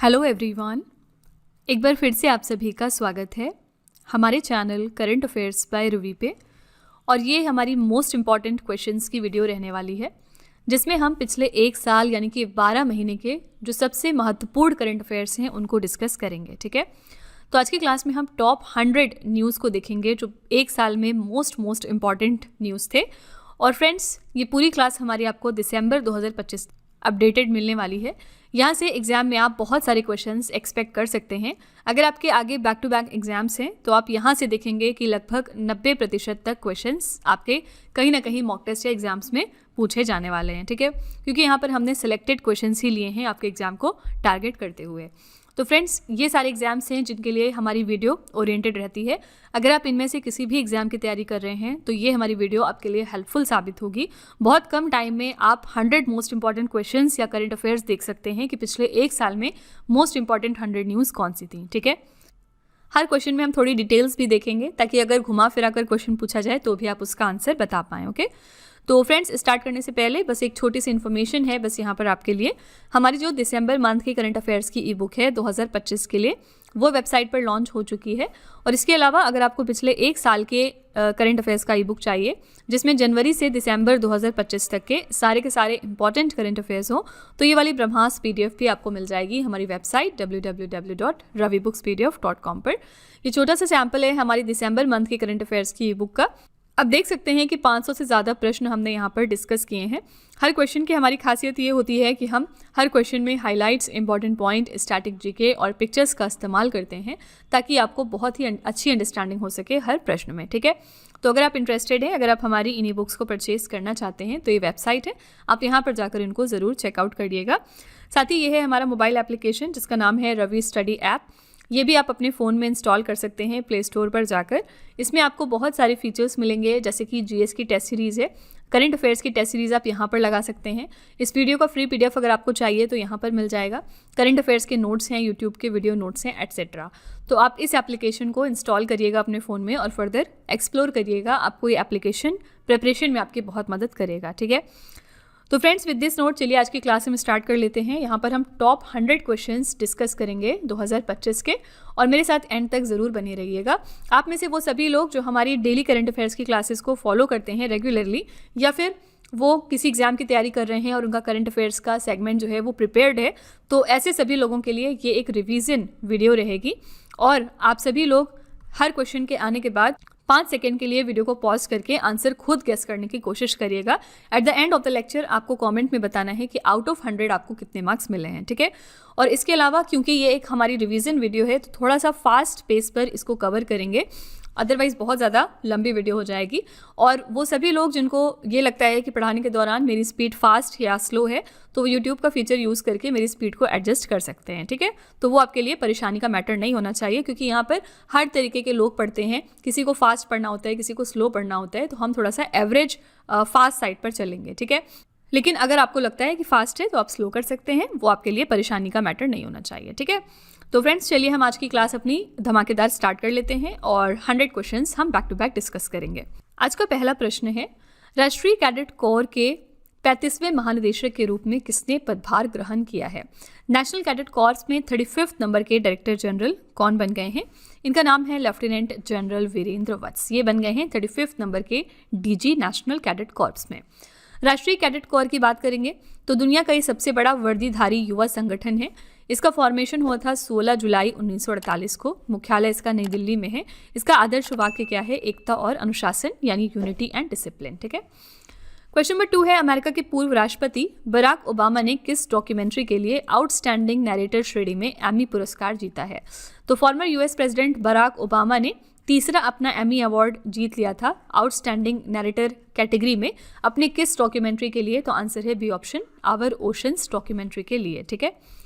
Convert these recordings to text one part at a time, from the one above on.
Hello everyone, एक बार फिर से आप सभी का स्वागत है हमारे channel current affairs by Ravi पे। और ये हमारी मोस्ट इम्पॉर्टेंट क्वेश्चंस की वीडियो रहने वाली है, जिसमें हम पिछले एक साल यानी कि 12 महीने के जो सबसे महत्वपूर्ण करंट अफेयर्स हैं उनको डिस्कस करेंगे। ठीक है, तो आज की क्लास में हम टॉप 100 न्यूज़ को देखेंगे जो एक साल में मोस्ट इम्पॉर्टेंट न्यूज़ थे। और फ्रेंड्स, ये पूरी क्लास हमारी आपको दिसंबर 2025 अपडेटेड मिलने वाली है। यहाँ से एग्जाम में आप बहुत सारे क्वेश्चंस एक्सपेक्ट कर सकते हैं। अगर आपके आगे बैक टू बैक एग्जाम्स हैं तो आप यहाँ से देखेंगे कि लगभग 90% तक क्वेश्चंस आपके कहीं ना कहीं मॉक टेस्ट या एग्जाम्स में पूछे जाने वाले हैं। ठीक है, क्योंकि यहाँ पर हमने सिलेक्टेड क्वेश्चंस ही लिए हैं आपके एग्जाम को टारगेट करते हुए। तो फ्रेंड्स, ये सारे एग्जाम्स हैं जिनके लिए हमारी वीडियो ओरिएंटेड रहती है। अगर आप इनमें से किसी भी एग्जाम की तैयारी कर रहे हैं तो ये हमारी वीडियो आपके लिए हेल्पफुल साबित होगी। बहुत कम टाइम में आप 100 मोस्ट इंपॉर्टेंट क्वेश्चंस या करंट अफेयर्स देख सकते हैं कि पिछले एक साल में मोस्ट इंपॉर्टेंट 100 न्यूज़ कौन सी थी। ठीक है, हर क्वेश्चन में हम थोड़ी डिटेल्स भी देखेंगे ताकि अगर घुमा फिरा कर क्वेश्चन पूछा जाए तो भी आप उसका आंसर बता पाएँ। ओके, तो फ्रेंड्स, स्टार्ट करने से पहले बस एक छोटी सी इन्फॉर्मेशन है बस यहाँ पर आपके लिए। हमारी जो दिसंबर मंथ की करंट अफेयर्स की ई बुक है 2025 के लिए, वो वेबसाइट पर लॉन्च हो चुकी है। और इसके अलावा अगर आपको पिछले एक साल के करंट अफेयर्स का ई बुक चाहिए जिसमें जनवरी से दिसंबर 2025 तक के सारे इंपॉर्टेंट करंट अफेयर्स हो, तो ये वाली ब्रह्मास PDF भी आपको मिल जाएगी हमारी वेबसाइट www.ravibookspdf.com पर। ये छोटा सा सैम्पल है हमारी दिसंबर मंथ की करंट अफेयर्स की ई बुक का। अब देख सकते हैं कि 500 से ज़्यादा प्रश्न हमने यहाँ पर डिस्कस किए हैं। हर क्वेश्चन की हमारी खासियत ये होती है कि हम हर क्वेश्चन में highlights, important point, static GK और पिक्चर्स का इस्तेमाल करते हैं ताकि आपको बहुत ही अच्छी अंडरस्टैंडिंग हो सके हर प्रश्न में। ठीक है, तो अगर आप इंटरेस्टेड हैं, अगर आप हमारी इन्हीं बुक्स को परचेज करना चाहते हैं तो ये वेबसाइट है, आप यहाँ पर जाकर इनको ज़रूर चेकआउट करिएगा। साथ ही ये है हमारा मोबाइल एप्लीकेशन जिसका नाम है रवि स्टडी ऐप। ये भी आप अपने फ़ोन में इंस्टॉल कर सकते हैं प्ले स्टोर पर जाकर। इसमें आपको बहुत सारे फीचर्स मिलेंगे, जैसे कि GS की टेस्ट सीरीज़ है, करंट अफेयर्स की टेस्ट सीरीज़ आप यहाँ पर लगा सकते हैं। इस वीडियो का फ्री PDF अगर आपको चाहिए तो यहाँ पर मिल जाएगा। करंट अफेयर्स के नोट्स हैं, यूट्यूब के वीडियो नोट्स हैं, एट्सेट्रा। तो आप इस एप्लीकेशन को इंस्टॉल करिएगा अपने फ़ोन में और फर्दर एक्सप्लोर करिएगा। आपको ये एप्लीकेशन प्रिपरेशन में आपकी बहुत मदद करेगा। ठीक है, तो फ्रेंड्स, विद दिस नोट चलिए आज की क्लास हम स्टार्ट कर लेते हैं। यहाँ पर हम टॉप 100 क्वेश्चंस डिस्कस करेंगे 2025 के, और मेरे साथ एंड तक ज़रूर बने रहिएगा। आप में से वो सभी लोग जो हमारी डेली करंट अफेयर्स की क्लासेस को फॉलो करते हैं रेगुलरली, या फिर वो किसी एग्जाम की तैयारी कर रहे हैं और उनका करंट अफेयर्स का सेगमेंट जो है वो प्रिपेयर्ड है, तो ऐसे सभी लोगों के लिए ये एक रिवीजन वीडियो रहेगी। और आप सभी लोग हर क्वेश्चन के आने के बाद 5 सेकेंड के लिए वीडियो को पॉज करके आंसर खुद गेस करने की कोशिश करिएगा। At the end of the lecture आपको कमेंट में बताना है कि आउट ऑफ 100 आपको कितने मार्क्स मिले हैं। ठीक है, और इसके अलावा क्योंकि ये एक हमारी रिवीजन वीडियो है तो थोड़ा सा फास्ट पेस पर इसको कवर करेंगे, अदरवाइज बहुत ज़्यादा लंबी वीडियो हो जाएगी। और वो सभी लोग जिनको ये लगता है कि पढ़ाने के दौरान मेरी स्पीड फास्ट या स्लो है, तो वो यूट्यूब का फीचर यूज़ करके मेरी स्पीड को एडजस्ट कर सकते हैं। ठीक है, तो वो आपके लिए परेशानी का मैटर नहीं होना चाहिए, क्योंकि यहाँ पर हर तरीके के लोग पढ़ते हैं। किसी को फास्ट पढ़ना होता है, किसी को स्लो पढ़ना होता है, तो हम थोड़ा सा एवरेज फास्ट साइड पर चलेंगे। ठीक है, लेकिन अगर आपको लगता है कि फास्ट है तो आप स्लो कर सकते हैं, वो आपके लिए परेशानी का मैटर नहीं होना चाहिए। ठीक है, तो फ्रेंड्स, चलिए हम आज की क्लास अपनी धमाकेदार स्टार्ट कर लेते हैं और 100 क्वेश्चंस हम बैक टू बैक डिस्कस करेंगे। आज का पहला प्रश्न है, राष्ट्रीय कैडेट कोर के 35वें महानिदेशक के रूप में किसने पदभार ग्रहण किया है? नेशनल कैडेट कॉर्प्स में 35 नंबर के डायरेक्टर जनरल कौन बन गए हैं? इनका नाम है लेफ्टिनेंट जनरल वीरेंद्र वत्स। ये बन गए हैं 35 नंबर के DG नेशनल कैडेट कॉर्प्स में। राष्ट्रीय कैडेट कोर की बात करेंगे तो दुनिया का ये सबसे बड़ा वर्दीधारी युवा संगठन है। इसका फॉर्मेशन हुआ था 16 जुलाई 1948 को। मुख्यालय इसका नई दिल्ली में है। इसका आदर्श वाक्य क्या है? एकता और अनुशासन, यानी यूनिटी एंड डिसिप्लिन। ठीक है, क्वेश्चन नंबर 2 है, अमेरिका के पूर्व राष्ट्रपति बराक ओबामा ने किस डॉक्यूमेंट्री के लिए आउटस्टैंडिंग नैरेटर श्रेणी में एमी पुरस्कार जीता है? तो former US president Barack Obama ने तीसरा अपना एमी अवार्ड जीत लिया था आउटस्टैंडिंग नैरेटर कैटेगरी में अपने किस डॉक्यूमेंट्री के लिए? तो आंसर है B option, our oceans documentary के लिए। ठीक है,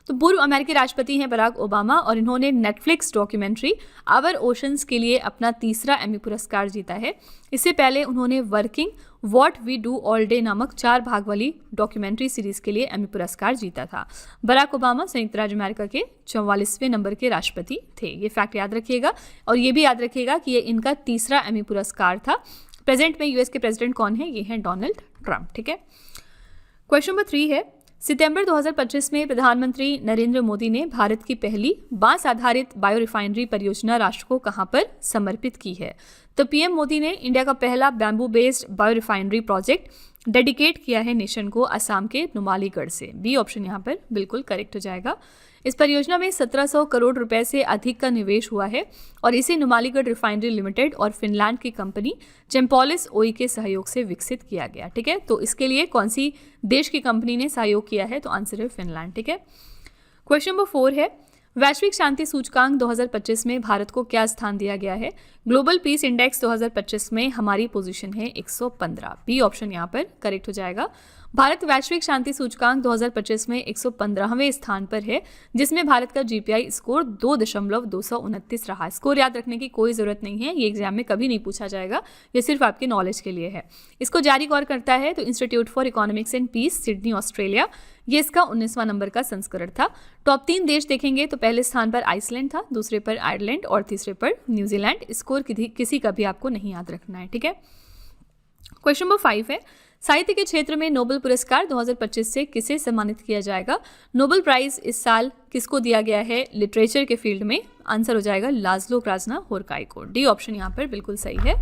तो पूर्व अमेरिकी राष्ट्रपति हैं बराक ओबामा और इन्होंने नेटफ्लिक्स डॉक्यूमेंट्री आवर ओशंस के लिए अपना तीसरा एमी पुरस्कार जीता है। इससे पहले उन्होंने working what we do all day नामक 4 भाग वाली डॉक्यूमेंट्री सीरीज के लिए एमी पुरस्कार जीता था। बराक ओबामा संयुक्त राज्य अमेरिका के 44वें नंबर के राष्ट्रपति थे। ये फैक्ट याद रखिएगा, और ये भी याद रखिएगा कि ये इनका तीसरा एमी पुरस्कार था। प्रेजेंट में US के प्रेसिडेंट कौन है? ये हैं डोनाल्ड ट्रंप। ठीक है, क्वेश्चन नंबर 3 है, सितंबर 2025 में प्रधानमंत्री नरेंद्र मोदी ने भारत की पहली बांस आधारित बायो रिफाइनरी परियोजना राष्ट्र को कहां पर समर्पित की है? तो पीएम मोदी ने इंडिया का पहला bamboo based bio refinery project dedicate किया है नेशन को असम के नुमालीगढ़ से। बी ऑप्शन यहाँ पर बिल्कुल करेक्ट हो जाएगा। इस परियोजना में 1700 करोड़ रुपए से अधिक का निवेश हुआ है और इसे नुमालीगढ़ रिफाइनरी लिमिटेड और फिनलैंड की कंपनी चेम्पॉलिस ओई के सहयोग से विकसित किया गया। ठीक है, तो इसके लिए कौन सी देश की कंपनी ने सहयोग किया है? तो आंसर है फिनलैंड। ठीक है, क्वेश्चन नंबर 4 है, वैश्विक शांति सूचकांक 2025 में भारत को क्या स्थान दिया गया है? ग्लोबल पीस इंडेक्स 2025 में हमारी पोजीशन है 115। बी ऑप्शन यहाँ पर करेक्ट हो जाएगा। भारत वैश्विक शांति सूचकांक 2025 में 115वें स्थान पर है, जिसमें भारत का जीपीआई स्कोर 2.229 रहा। स्कोर याद रखने की कोई ज़रूरत नहीं है, ये एग्जाम में कभी नहीं पूछा जाएगा, ये सिर्फ आपके नॉलेज के लिए है। इसको जारी कौन करता है? तो institute for economics and peace, Sydney, Australia. ये इसका 19वां नंबर का संस्करण था। टॉप 3 देश देखेंगे तो पहले स्थान पर आइसलैंड था, दूसरे पर आयरलैंड और तीसरे पर न्यूजीलैंड। स्कोर किसी का भी आपको नहीं याद रखना है। ठीक है, क्वेश्चन नंबर 5 है, साहित्य के क्षेत्र में नोबेल पुरस्कार 2025 से किसे सम्मानित किया जाएगा? नोबेल प्राइज इस साल किसको दिया गया है लिटरेचर के फील्ड में? आंसर हो जाएगा लाज़लो क्रास्ना-होर्काई को। डी ऑप्शन यहाँ पर बिल्कुल सही है।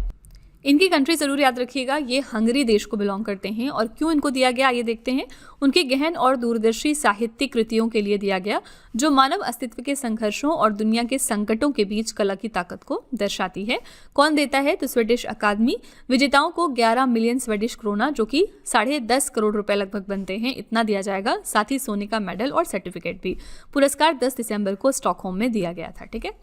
इनकी कंट्री जरूर याद रखिएगा, ये हंगरी देश को बिलोंग करते हैं। और क्यों इनको दिया गया ये देखते हैं। उनकी गहन और दूरदर्शी साहित्यिक कृतियों के लिए दिया गया, जो मानव अस्तित्व के संघर्षों और दुनिया के संकटों के बीच कला की ताकत को दर्शाती है। कौन देता है? तो स्वीडिश अकादमी। विजेताओं को 11 मिलियन स्वीडिश क्रोना, जो कि 10.5 करोड़ रुपए लगभग बनते हैं, इतना दिया जाएगा। साथ ही सोने का मेडल और सर्टिफिकेट भी। पुरस्कार 10 दिसंबर को स्टॉकहोम में दिया गया था। ठीक है,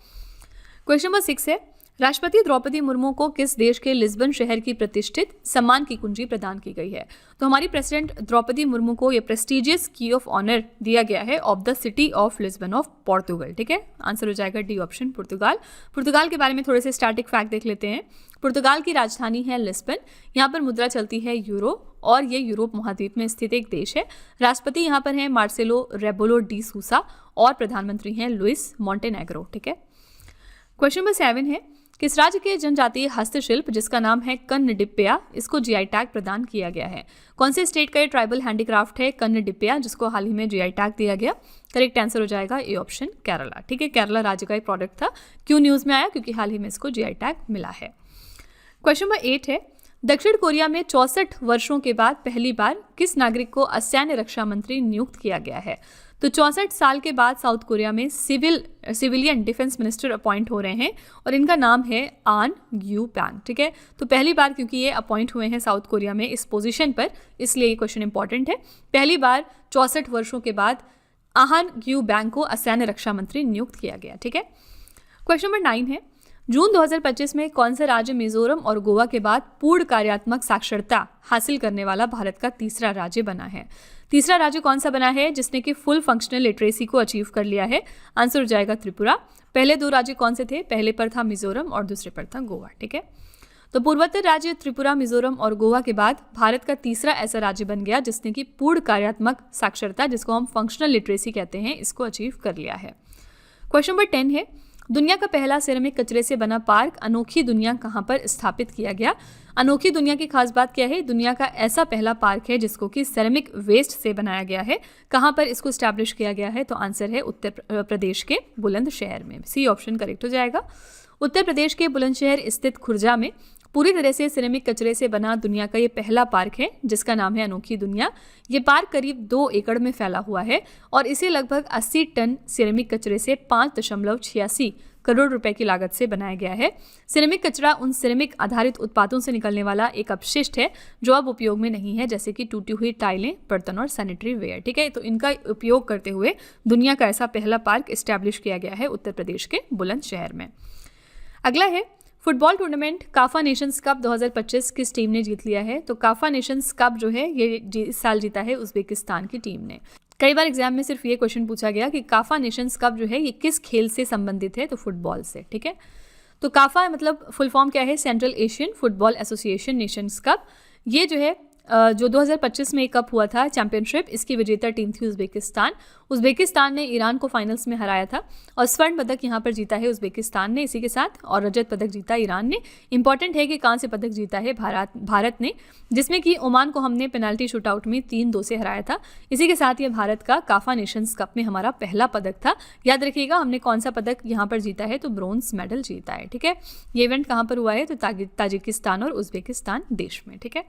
क्वेश्चन नंबर 6 है, राष्ट्रपति द्रौपदी मुर्मू को किस देश के लिस्बन शहर की प्रतिष्ठित सम्मान की कुंजी प्रदान की गई है? तो हमारी प्रेसिडेंट द्रौपदी मुर्मू को यह प्रेस्टिजियस की ऑफ ऑनर दिया गया है of the city of Lisbon of Portugal. ठीक है, आंसर हो जाएगा डी ऑप्शन पुर्तगाल। पुर्तगाल के बारे में थोड़े से स्टैटिक फैक्ट देख लेते हैं। पुर्तगाल की राजधानी है लिस्बन। यहाँ पर मुद्रा चलती है यूरो और ये यूरोप महाद्वीप में स्थित एक देश है। राष्ट्रपति यहाँ पर हैं मार्सेलो रेबोलो डी सूसा और प्रधानमंत्री हैं लुइस मॉन्टेनेग्रो। ठीक है, क्वेश्चन नंबर 7 है, किस राज्य के जनजातीय हस्तशिल्प जिसका नाम है कन्नडिप्या, इसको जीआई टैग प्रदान किया गया है? कौन से स्टेट का ये ट्राइबल हैंडीक्राफ्ट है कन्नडिप्या, जिसको हाल ही में जीआई टैग दिया गया? करेक्ट आंसर हो जाएगा ए ऑप्शन केरला। ठीक है, केरला राज्य का एक प्रोडक्ट था। क्यों न्यूज़ में आया? क्योंकि हाल ही में इसको जीआई टैग मिला है। क्वेश्चन नंबर 8 है, दक्षिण कोरिया में 64 वर्षों के बाद पहली बार किस नागरिक को असैन्य रक्षा मंत्री नियुक्त किया गया है? तो 64 साल के बाद साउथ कोरिया में सिविलियन डिफेंस मिनिस्टर अपॉइंट हो रहे हैं और इनका नाम है आन ग्यू पैंग। ठीक है, तो पहली बार क्योंकि ये अपॉइंट हुए हैं साउथ कोरिया में इस पोजीशन पर, इसलिए ये क्वेश्चन इंपॉर्टेंट है। पहली बार 64 वर्षों के बाद आहान ग्यू बैंग को असैन्य रक्षा मंत्री नियुक्त किया गया। ठीक है, क्वेश्चन नंबर 9 है, जून 2025 में कौन सा राज्य मिजोरम और गोवा के बाद पूर्ण कार्यात्मक साक्षरता हासिल करने वाला भारत का तीसरा राज्य बना है? तीसरा राज्य कौन सा बना है जिसने कि फुल फंक्शनल लिटरेसी को अचीव कर लिया है? आंसर हो जाएगा त्रिपुरा। पहले 2 राज्य कौन से थे? पहले पर था मिजोरम और दूसरे पर था गोवा। ठीक है, तो पूर्वोत्तर राज्य त्रिपुरा, मिजोरम और गोवा के बाद भारत का तीसरा ऐसा राज्य बन गया जिसने कि पूर्ण कार्यात्मक साक्षरता, जिसको हम फंक्शनल लिटरेसी कहते हैं, इसको अचीव कर लिया है। क्वेश्चन नंबर 10 है, दुनिया का पहला सिरेमिक कचरे से बना पार्क अनोखी दुनिया कहाँ पर स्थापित किया गया? अनोखी दुनिया की खास बात क्या है? दुनिया का ऐसा पहला पार्क है जिसको कि सिरेमिक वेस्ट से बनाया गया है। कहाँ पर इसको स्टैब्लिश किया गया है? तो आंसर है उत्तर प्रदेश के बुलंदशहर में। सी ऑप्शन करेक्ट हो जाएगा। उत्तर प्रदेश के बुलंदशहर स्थित खुर्जा में पूरी तरह से सिरेमिक कचरे से बना दुनिया का ये पहला पार्क है जिसका नाम है अनोखी दुनिया। ये पार्क करीब 2 एकड़ में फैला हुआ है और इसे लगभग 80 टन सिरेमिक कचरे से 5.86 करोड़ रुपए की लागत से बनाया गया है। सिरेमिक कचरा उन सिरेमिक आधारित उत्पादों से निकलने वाला एक अपशिष्ट है जो अब उपयोग में नहीं है, जैसे कि टूटी हुई टाइलें, बर्तन और सैनिटरी वेयर। ठीक है, तो इनका उपयोग करते हुए दुनिया का ऐसा पहला पार्क इस्टेब्लिश किया गया है उत्तर प्रदेश के बुलंदशहर में। अगला है, football tournament Kafa Nations cup 2025 किस टीम ने जीत लिया है? तो काफा नेशंस कप जो है ये इस साल जीता है उज्बेकिस्तान की टीम ने। कई बार एग्जाम में सिर्फ ये क्वेश्चन पूछा गया कि काफा नेशंस कप जो है ये किस खेल से संबंधित है? तो फुटबॉल से। ठीक है, तो काफा मतलब फुल फॉर्म क्या है? Central Asian football association Nations cup. ये जो है जो 2025 में कप हुआ था चैंपियनशिप, इसकी विजेता टीम थी उज़्बेकिस्तान। उज़्बेकिस्तान ने ईरान को फाइनल्स में हराया था और स्वर्ण पदक यहाँ पर जीता है उज़्बेकिस्तान ने इसी के साथ, और रजत पदक जीता ईरान ने। इंपॉर्टेंट है कि कांस्य पदक जीता है भारत ने, जिसमें कि ओमान को हमने पेनाल्टी शूटआउट में 3-2 से हराया था। इसी के साथ ये भारत का काफा नेशंस कप में हमारा पहला पदक था। याद रखिएगा हमने कौन सा पदक यहाँ पर जीता है, तो ब्रोंज मेडल जीता है। ठीक है, ये इवेंट कहाँ पर हुआ है, तो ताजिकिस्तान और उज़्बेकिस्तान देश में। ठीक है,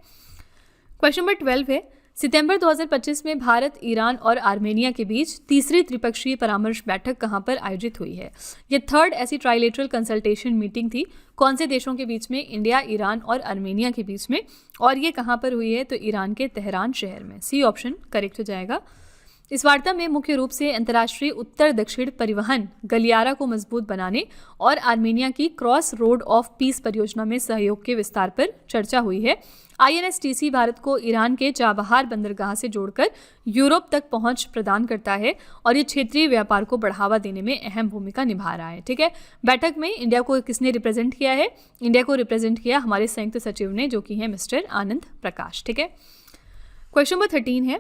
क्वेश्चन नंबर 12 है, सितंबर 2025 में भारत, ईरान और आर्मेनिया के बीच तीसरी त्रिपक्षीय परामर्श बैठक कहां पर आयोजित हुई है। ये थर्ड ऐसी ट्राइलेटरल कंसल्टेशन मीटिंग थी। कौन से देशों के बीच में, इंडिया, ईरान और आर्मेनिया के बीच में, और ये कहां पर हुई है, तो ईरान के तेहरान शहर में। सी ऑप्शन करेक्ट हो जाएगा। इस वार्ता में मुख्य रूप से अंतर्राष्ट्रीय उत्तर दक्षिण परिवहन गलियारा को मजबूत बनाने और आर्मेनिया की क्रॉस रोड ऑफ पीस परियोजना में सहयोग के विस्तार पर चर्चा हुई है। INSTC भारत को ईरान के चाबहार बंदरगाह से जोड़कर यूरोप तक पहुंच प्रदान करता है और ये क्षेत्रीय व्यापार को बढ़ावा देने में अहम भूमिका निभा रहा है। ठीक है, बैठक में इंडिया को किसने रिप्रेजेंट किया है, इंडिया को रिप्रेजेंट किया हमारे संयुक्त सचिव ने, जो कि है मिस्टर आनंद प्रकाश। ठीक है, क्वेश्चन नंबर 13 है,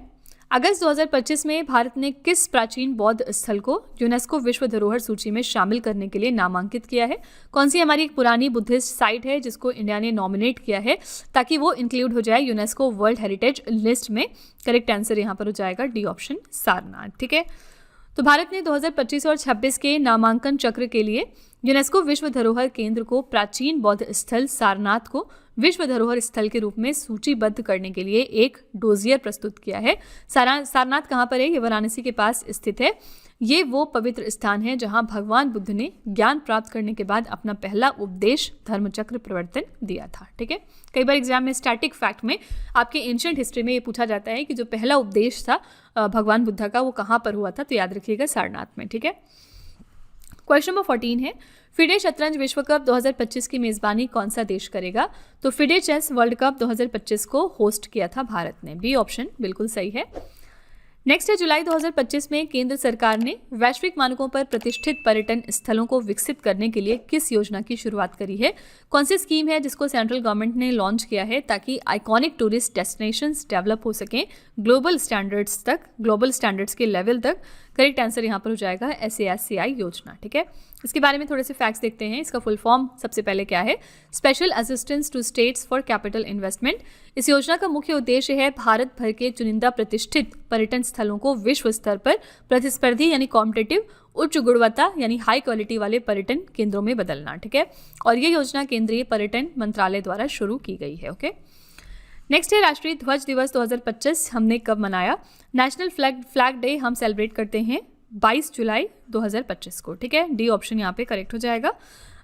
अगस्त 2025 में भारत ने किस प्राचीन बौद्ध स्थल को यूनेस्को विश्व धरोहर सूची में शामिल करने के लिए नामांकित किया है। कौन सी हमारी एक पुरानी बुद्धिस्ट साइट है जिसको इंडिया ने नॉमिनेट किया है ताकि वो इंक्लूड हो जाए यूनेस्को वर्ल्ड हेरिटेज लिस्ट में। करेक्ट आंसर यहाँ पर हो जाएगा डी ऑप्शन, सारनाथ। ठीक है, तो भारत ने 2025 और 26 के नामांकन चक्र के लिए यूनेस्को विश्व धरोहर केंद्र को प्राचीन बौद्ध स्थल सारनाथ को विश्व धरोहर स्थल के रूप में सूचीबद्ध करने के लिए एक डोजियर प्रस्तुत किया है। सारनाथ कहाँ पर है, ये वाराणसी के पास स्थित है। ये वो पवित्र स्थान है जहाँ भगवान बुद्ध ने ज्ञान प्राप्त करने के बाद अपना पहला उपदेश धर्मचक्र प्रवर्तन दिया था। ठीक है, कई बार एग्जाम में स्टैटिक फैक्ट में आपके एंशिएंट हिस्ट्री में ये पूछा जाता है कि जो पहला उपदेश था भगवान बुद्ध का वो कहाँ पर हुआ था, तो याद रखिएगा सारनाथ में। ठीक है, क्वेश्चन नंबर 14 है, फिडे शतरंज विश्व कप 2025 की मेजबानी कौन सा देश करेगा। तो फिडे चेस वर्ल्ड कप 2025 को होस्ट किया था भारत ने। बी ऑप्शन बिल्कुल सही है। नेक्स्ट है, जुलाई 2025 में केंद्र सरकार ने वैश्विक मानकों पर प्रतिष्ठित पर्यटन स्थलों को विकसित करने के लिए किस योजना की शुरुआत करी है। कौन सी स्कीम है जिसको सेंट्रल गवर्नमेंट ने लॉन्च किया है ताकि आइकॉनिक टूरिस्ट डेस्टिनेशंस डेवलप हो सकें ग्लोबल स्टैंडर्ड्स के लेवल तक। करेक्ट आंसर यहाँ पर हो जाएगा SASCI योजना। ठीक है, इसके बारे में थोड़े से फैक्ट्स देखते हैं। इसका फुल फॉर्म सबसे पहले क्या है, special assistance to states for capital investment. इस योजना का मुख्य उद्देश्य है भारत भर के चुनिंदा प्रतिष्ठित पर्यटन स्थलों को विश्व स्तर पर प्रतिस्पर्धी यानी कॉम्पिटिटिव उच्च गुणवत्ता यानी हाई क्वालिटी वाले पर्यटन केंद्रों में बदलना। ठीक है, और ये योजना केंद्रीय पर्यटन मंत्रालय द्वारा शुरू की गई है। ओके, नेक्स्ट है, राष्ट्रीय ध्वज दिवस 2025 हमने कब मनाया। नेशनल फ्लैग डे हम सेलिब्रेट करते हैं 22 जुलाई 2025 को। ठीक है, डी ऑप्शन यहाँ पे करेक्ट हो जाएगा।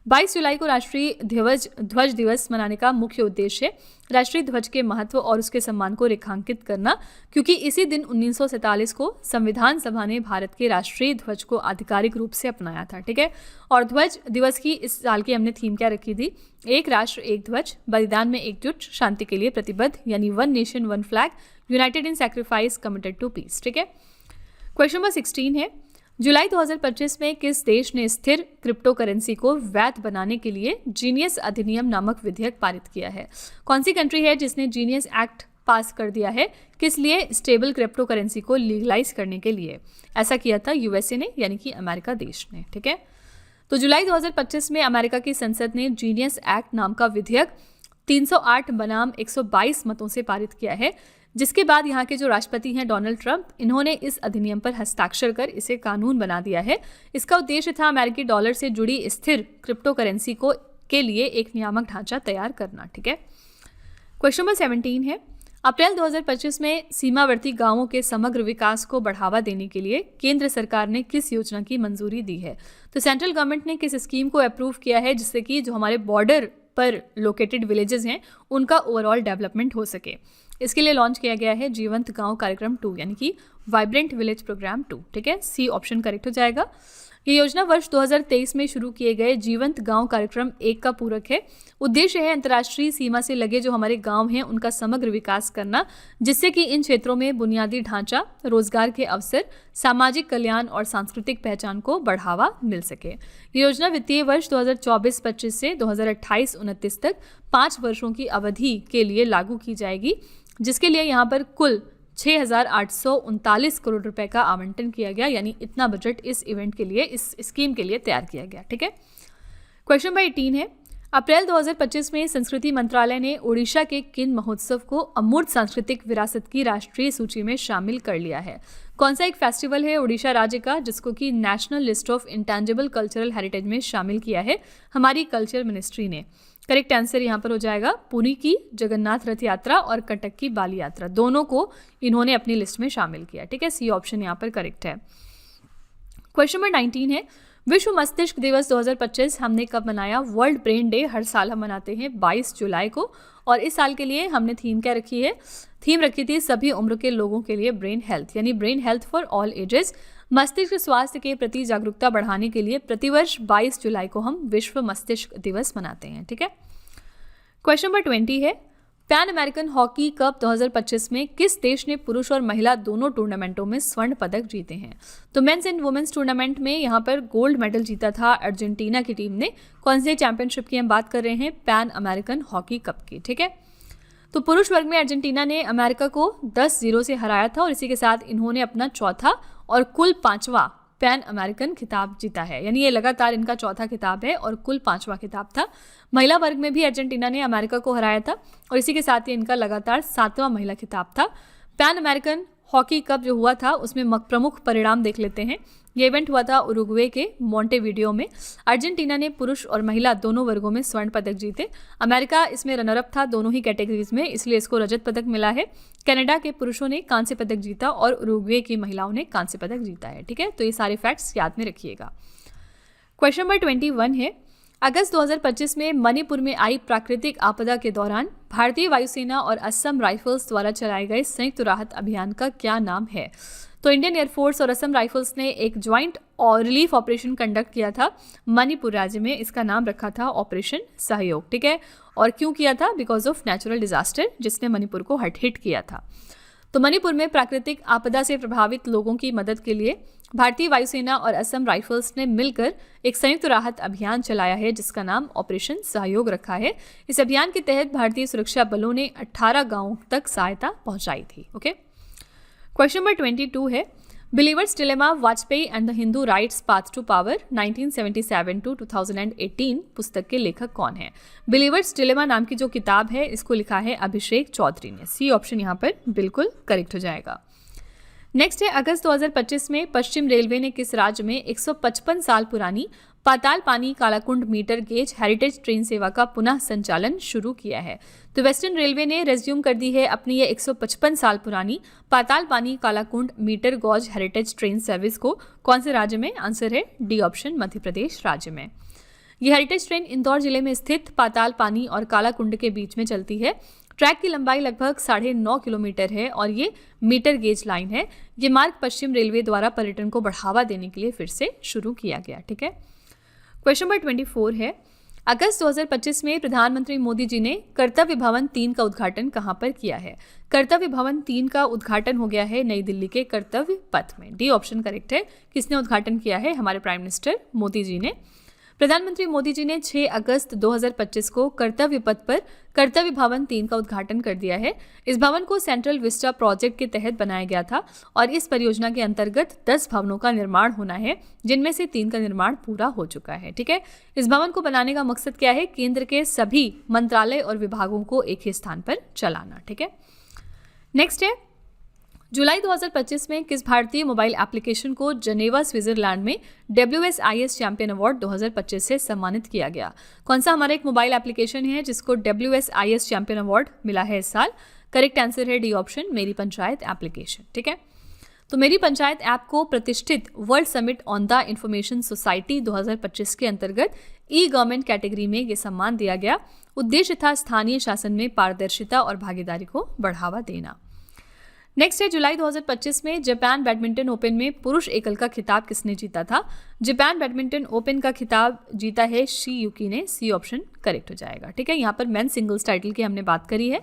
22 जुलाई को राष्ट्रीय ध्वज दिवस मनाने का मुख्य उद्देश्य है राष्ट्रीय ध्वज के महत्व और उसके सम्मान को रेखांकित करना, क्योंकि इसी दिन 1947 को संविधान सभा ने भारत के राष्ट्रीय ध्वज को आधिकारिक रूप से अपनाया था। ठीक है, और ध्वज दिवस की इस साल की हमने थीम क्या रखी थी, एक राष्ट्र एक ध्वज, बलिदान में एकजुट, शांति के लिए प्रतिबद्ध, यानी one nation one flag, united in sacrifice, committed to peace. ठीक है, क्वेश्चन नंबर 16 है, जुलाई 2025 में किस देश ने स्थिर क्रिप्टो करेंसी को वैध बनाने के लिए जीनियस अधिनियम नामक विधेयक पारित किया है। कौन सी कंट्री है जिसने जीनियस एक्ट पास कर दिया है, किस लिए, स्टेबल क्रिप्टो करेंसी को लीगलाइज करने के लिए। ऐसा किया था USA ने, यानी कि अमेरिका देश ने। ठीक है, तो जुलाई 2025 में अमेरिका की संसद ने जीनियस एक्ट नाम का विधेयक 308 बनाम 122 मतों से पारित किया है, जिसके बाद यहाँ के जो राष्ट्रपति हैं डोनाल्ड ट्रंप, इन्होंने इस अधिनियम पर हस्ताक्षर कर इसे कानून बना दिया है। इसका उद्देश्य था अमेरिकी डॉलर से जुड़ी स्थिर क्रिप्टो करेंसी के लिए एक नियामक ढांचा तैयार करना। ठीक है, क्वेश्चन नंबर 17 है, अप्रैल 2025 में सीमावर्ती गांवों के समग्र विकास को बढ़ावा देने के लिए केंद्र सरकार ने किस योजना की मंजूरी दी है। तो सेंट्रल गवर्नमेंट ने किस स्कीम को अप्रूव किया है जिससे कि जो हमारे बॉर्डर पर लोकेटेड विलेजेस हैं उनका ओवरऑल डेवलपमेंट हो सके। इसके लिए लॉन्च किया गया है जीवंत गांव कार्यक्रम 2, यानी कि वाइब्रेंट विलेज प्रोग्राम 2। ठीक है, सी ऑप्शन करेक्ट हो जाएगा। ये योजना वर्ष 2023 में शुरू किए गए जीवंत गांव कार्यक्रम 1 का पूरक है। उद्देश्य है अंतर्राष्ट्रीय सीमा से लगे जो हमारे गांव हैं उनका समग्र विकास करना, जिससे कि इन क्षेत्रों में बुनियादी ढांचा, रोजगार के अवसर, सामाजिक कल्याण और सांस्कृतिक पहचान को बढ़ावा मिल सके। ये योजना वित्तीय वर्ष 2024-25 से 2028-29 तक 5 वर्षों की अवधि के लिए लागू की जाएगी। जिसके लिए यहाँ पर कुल 6,839 करोड़ रुपए का आवंटन किया गया, यानी इतना बजट इस इवेंट के लिए, इस स्कीम के लिए तैयार किया गया। ठीक है। क्वेश्चन नंबर 18 है, अप्रैल 2025 में संस्कृति मंत्रालय ने ओडिशा के किन महोत्सव को अमूर्त सांस्कृतिक विरासत की राष्ट्रीय सूची में शामिल कर लिया है? कौन सा एक फेस्टिवल है ओडिशा राज्य का जिसको कि national list of intangible cultural heritage में शामिल किया है हमारी कल्चर मिनिस्ट्री ने? करेक्ट आंसर यहाँ पर हो जाएगा पुरी की जगन्नाथ रथ यात्रा और कटक की बाली यात्रा, दोनों को इन्होंने अपनी लिस्ट में शामिल किया। ठीक है, सी ऑप्शन यहाँ पर करेक्ट है। क्वेश्चन नंबर 19 है, विश्व मस्तिष्क दिवस 2025 हमने कब मनाया? वर्ल्ड ब्रेन डे हर साल हम मनाते हैं 22 जुलाई को, और इस साल के लिए हमने थीम क्या रखी है? थीम रखी थी सभी उम्र के लोगों के लिए ब्रेन हेल्थ, यानी brain health for all ages. मस्तिष्क स्वास्थ्य के प्रति जागरूकता बढ़ाने के लिए प्रतिवर्ष 22 जुलाई को हम विश्व मस्तिष्क दिवस मनाते हैं। ठीक है। क्वेश्चन नंबर 20 है, पैन अमेरिकन हॉकी कप 2025 में किस देश ने पुरुष और महिला दोनों टूर्नामेंटों में स्वर्ण पदक जीते हैं? तो मेंस एंड वुमेन्स टूर्नामेंट में यहाँ पर गोल्ड मेडल जीता था अर्जेंटीना की टीम ने। कौन से चैंपियनशिप की हम बात कर रहे हैं? पैन अमेरिकन हॉकी कप की। ठीक है। तो पुरुष वर्ग में अर्जेंटीना ने अमेरिका को 10-0 से हराया था और इसी के साथ इन्होंने अपना चौथा और कुल 5वां पैन अमेरिकन खिताब जीता है, यानी ये लगातार इनका चौथा खिताब है और कुल 5वां खिताब था। महिला वर्ग में भी अर्जेंटीना ने अमेरिका को हराया था और इसी के साथ ही इनका लगातार 7वां महिला खिताब था। पैन अमेरिकन हॉकी कप जो हुआ था उसमें प्रमुख परिणाम देख लेते हैं। ये इवेंट हुआ था उरुग्वे के मोंटेवीडियो में। अर्जेंटीना ने पुरुष और महिला दोनों वर्गों में स्वर्ण पदक जीते। अमेरिका इसमें रनरअप था दोनों ही कैटेगरीज में, इसलिए इसको रजत पदक मिला है। कनाडा के पुरुषों ने कांस्य पदक जीता और उरुग्वे की महिलाओं ने कांस्य पदक जीता है। ठीक है, तो ये सारे फैक्ट्स याद में रखिएगा। क्वेश्चन नंबर 21 है, अगस्त 2025 में मणिपुर में आई प्राकृतिक आपदा के दौरान भारतीय वायुसेना और असम राइफल्स द्वारा चलाए गए संयुक्त राहत अभियान का क्या नाम है? तो इंडियन एयरफोर्स और असम राइफल्स ने एक ज्वाइंट और रिलीफ ऑपरेशन कंडक्ट किया था मणिपुर राज्य में। इसका नाम रखा था ऑपरेशन सहयोग। ठीक है, और क्यों किया था? बिकॉज ऑफ नेचुरल डिजास्टर जिसने मणिपुर को हिट किया था। तो मणिपुर में प्राकृतिक आपदा से प्रभावित लोगों की मदद के लिए भारतीय वायुसेना और असम राइफल्स ने मिलकर एक संयुक्त राहत अभियान चलाया है जिसका नाम ऑपरेशन सहयोग रखा है। इस अभियान के तहत भारतीय सुरक्षा बलों ने 18 गांवों तक सहायता पहुंचाई थी। ओके। क्वेश्चन नंबर 22 है, believer's dilemma Vajpayee and the Hindu right's path to power 1977 to 2018 पुस्तक के लेखक कौन है? बिलीवर्स डिलेमा नाम की जो किताब है इसको लिखा है अभिषेक चौधरी ने। सी ऑप्शन यहाँ पर बिल्कुल करेक्ट हो जाएगा। नेक्स्ट है, अगस्त 2025 में पश्चिम रेलवे ने किस राज्य में 155 साल पुरानी Patalpani Kalakund metre gauge heritage train सेवा का पुनः संचालन शुरू किया है? तो वेस्टर्न रेलवे ने रेज्यूम कर दी है अपनी ये 155 साल पुरानी Patalpani Kalakund metre gauge heritage train service को। कौन से राज्य में? आंसर है डी ऑप्शन, मध्य प्रदेश राज्य में। ये हेरिटेज ट्रेन इंदौर जिले में स्थित पाताल पानी और कालाकुंड के बीच में चलती है। ट्रैक की लंबाई लगभग 9.5 किलोमीटर है और ये मीटर गेज लाइन है। ये मार्ग पश्चिम रेलवे द्वारा पर्यटन को बढ़ावा देने के लिए फिर से शुरू किया गया। ठीक है। क्वेश्चन नंबर 24 है, अगस्त 2025 में प्रधानमंत्री मोदी जी ने कर्तव्य भवन 3 का उद्घाटन कहां पर किया है? कर्तव्य भवन 3 का उद्घाटन हो गया है नई दिल्ली के कर्तव्य पथ में। डी ऑप्शन करेक्ट है। किसने उद्घाटन किया है? हमारे प्राइम मिनिस्टर मोदी जी ने। प्रधानमंत्री मोदी जी ने 6 अगस्त 2025 को कर्तव्य पथ पर कर्तव्य भवन 3 का उद्घाटन कर दिया है। इस भवन को सेंट्रल विस्टा प्रोजेक्ट के तहत बनाया गया था और इस परियोजना के अंतर्गत 10 भवनों का निर्माण होना है, जिनमें से 3 का निर्माण पूरा हो चुका है। ठीक है, इस भवन को बनाने का मकसद क्या है? केंद्र के सभी मंत्रालय और विभागों को एक ही स्थान पर चलाना। ठीक है। नेक्स्ट है, जुलाई 2025 में किस भारतीय मोबाइल एप्लीकेशन को जनेवा स्विट्जरलैंड में WSIS चैंपियन अवार्ड 2025 से सम्मानित किया गया? कौन सा हमारा एक मोबाइल एप्लीकेशन है जिसको WSIS चैंपियन अवार्ड मिला है इस साल? करेक्ट आंसर है डी ऑप्शन, मेरी पंचायत एप्लीकेशन। ठीक है, तो मेरी पंचायत ऐप को प्रतिष्ठित world summit on the information society 2025 के अंतर्गत ई गवर्नमेंट कैटेगरी में ये सम्मान दिया गया। उद्देश्य था स्थानीय शासन में पारदर्शिता और भागीदारी को बढ़ावा देना। नेक्स्ट है, जुलाई 2025 में जापान बैडमिंटन ओपन में पुरुष एकल का खिताब किसने जीता था? जापान बैडमिंटन ओपन का खिताब जीता है शी युकी ने। सी ऑप्शन करेक्ट हो जाएगा। ठीक है, यहाँ पर मेन सिंगल्स टाइटल की हमने बात करी है।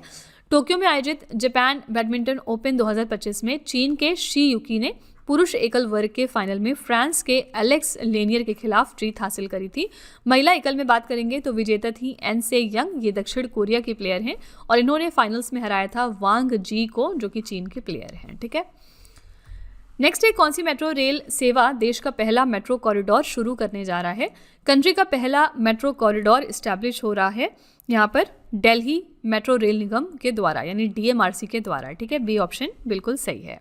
टोक्यो में आयोजित जापान बैडमिंटन ओपन 2025 में चीन के शी युकी ने पुरुष एकल वर्ग के फाइनल में फ्रांस के एलेक्स लेनियर के खिलाफ जीत हासिल करी थी। महिला एकल में बात करेंगे तो विजेता थी एन से यंग। ये दक्षिण कोरिया की प्लेयर हैं और इन्होंने फाइनल्स में हराया था वांग जी को, जो कि चीन के प्लेयर हैं। ठीक है, नेक्स्ट है, कौन सी मेट्रो रेल सेवा देश का पहला मेट्रो कॉरिडोर शुरू करने जा रहा है? कंट्री का पहला मेट्रो कॉरिडोर इस्टेब्लिश हो रहा है यहाँ पर दिल्ली मेट्रो रेल निगम के द्वारा, यानी DMRC के द्वारा। ठीक है, बी ऑप्शन बिल्कुल सही है।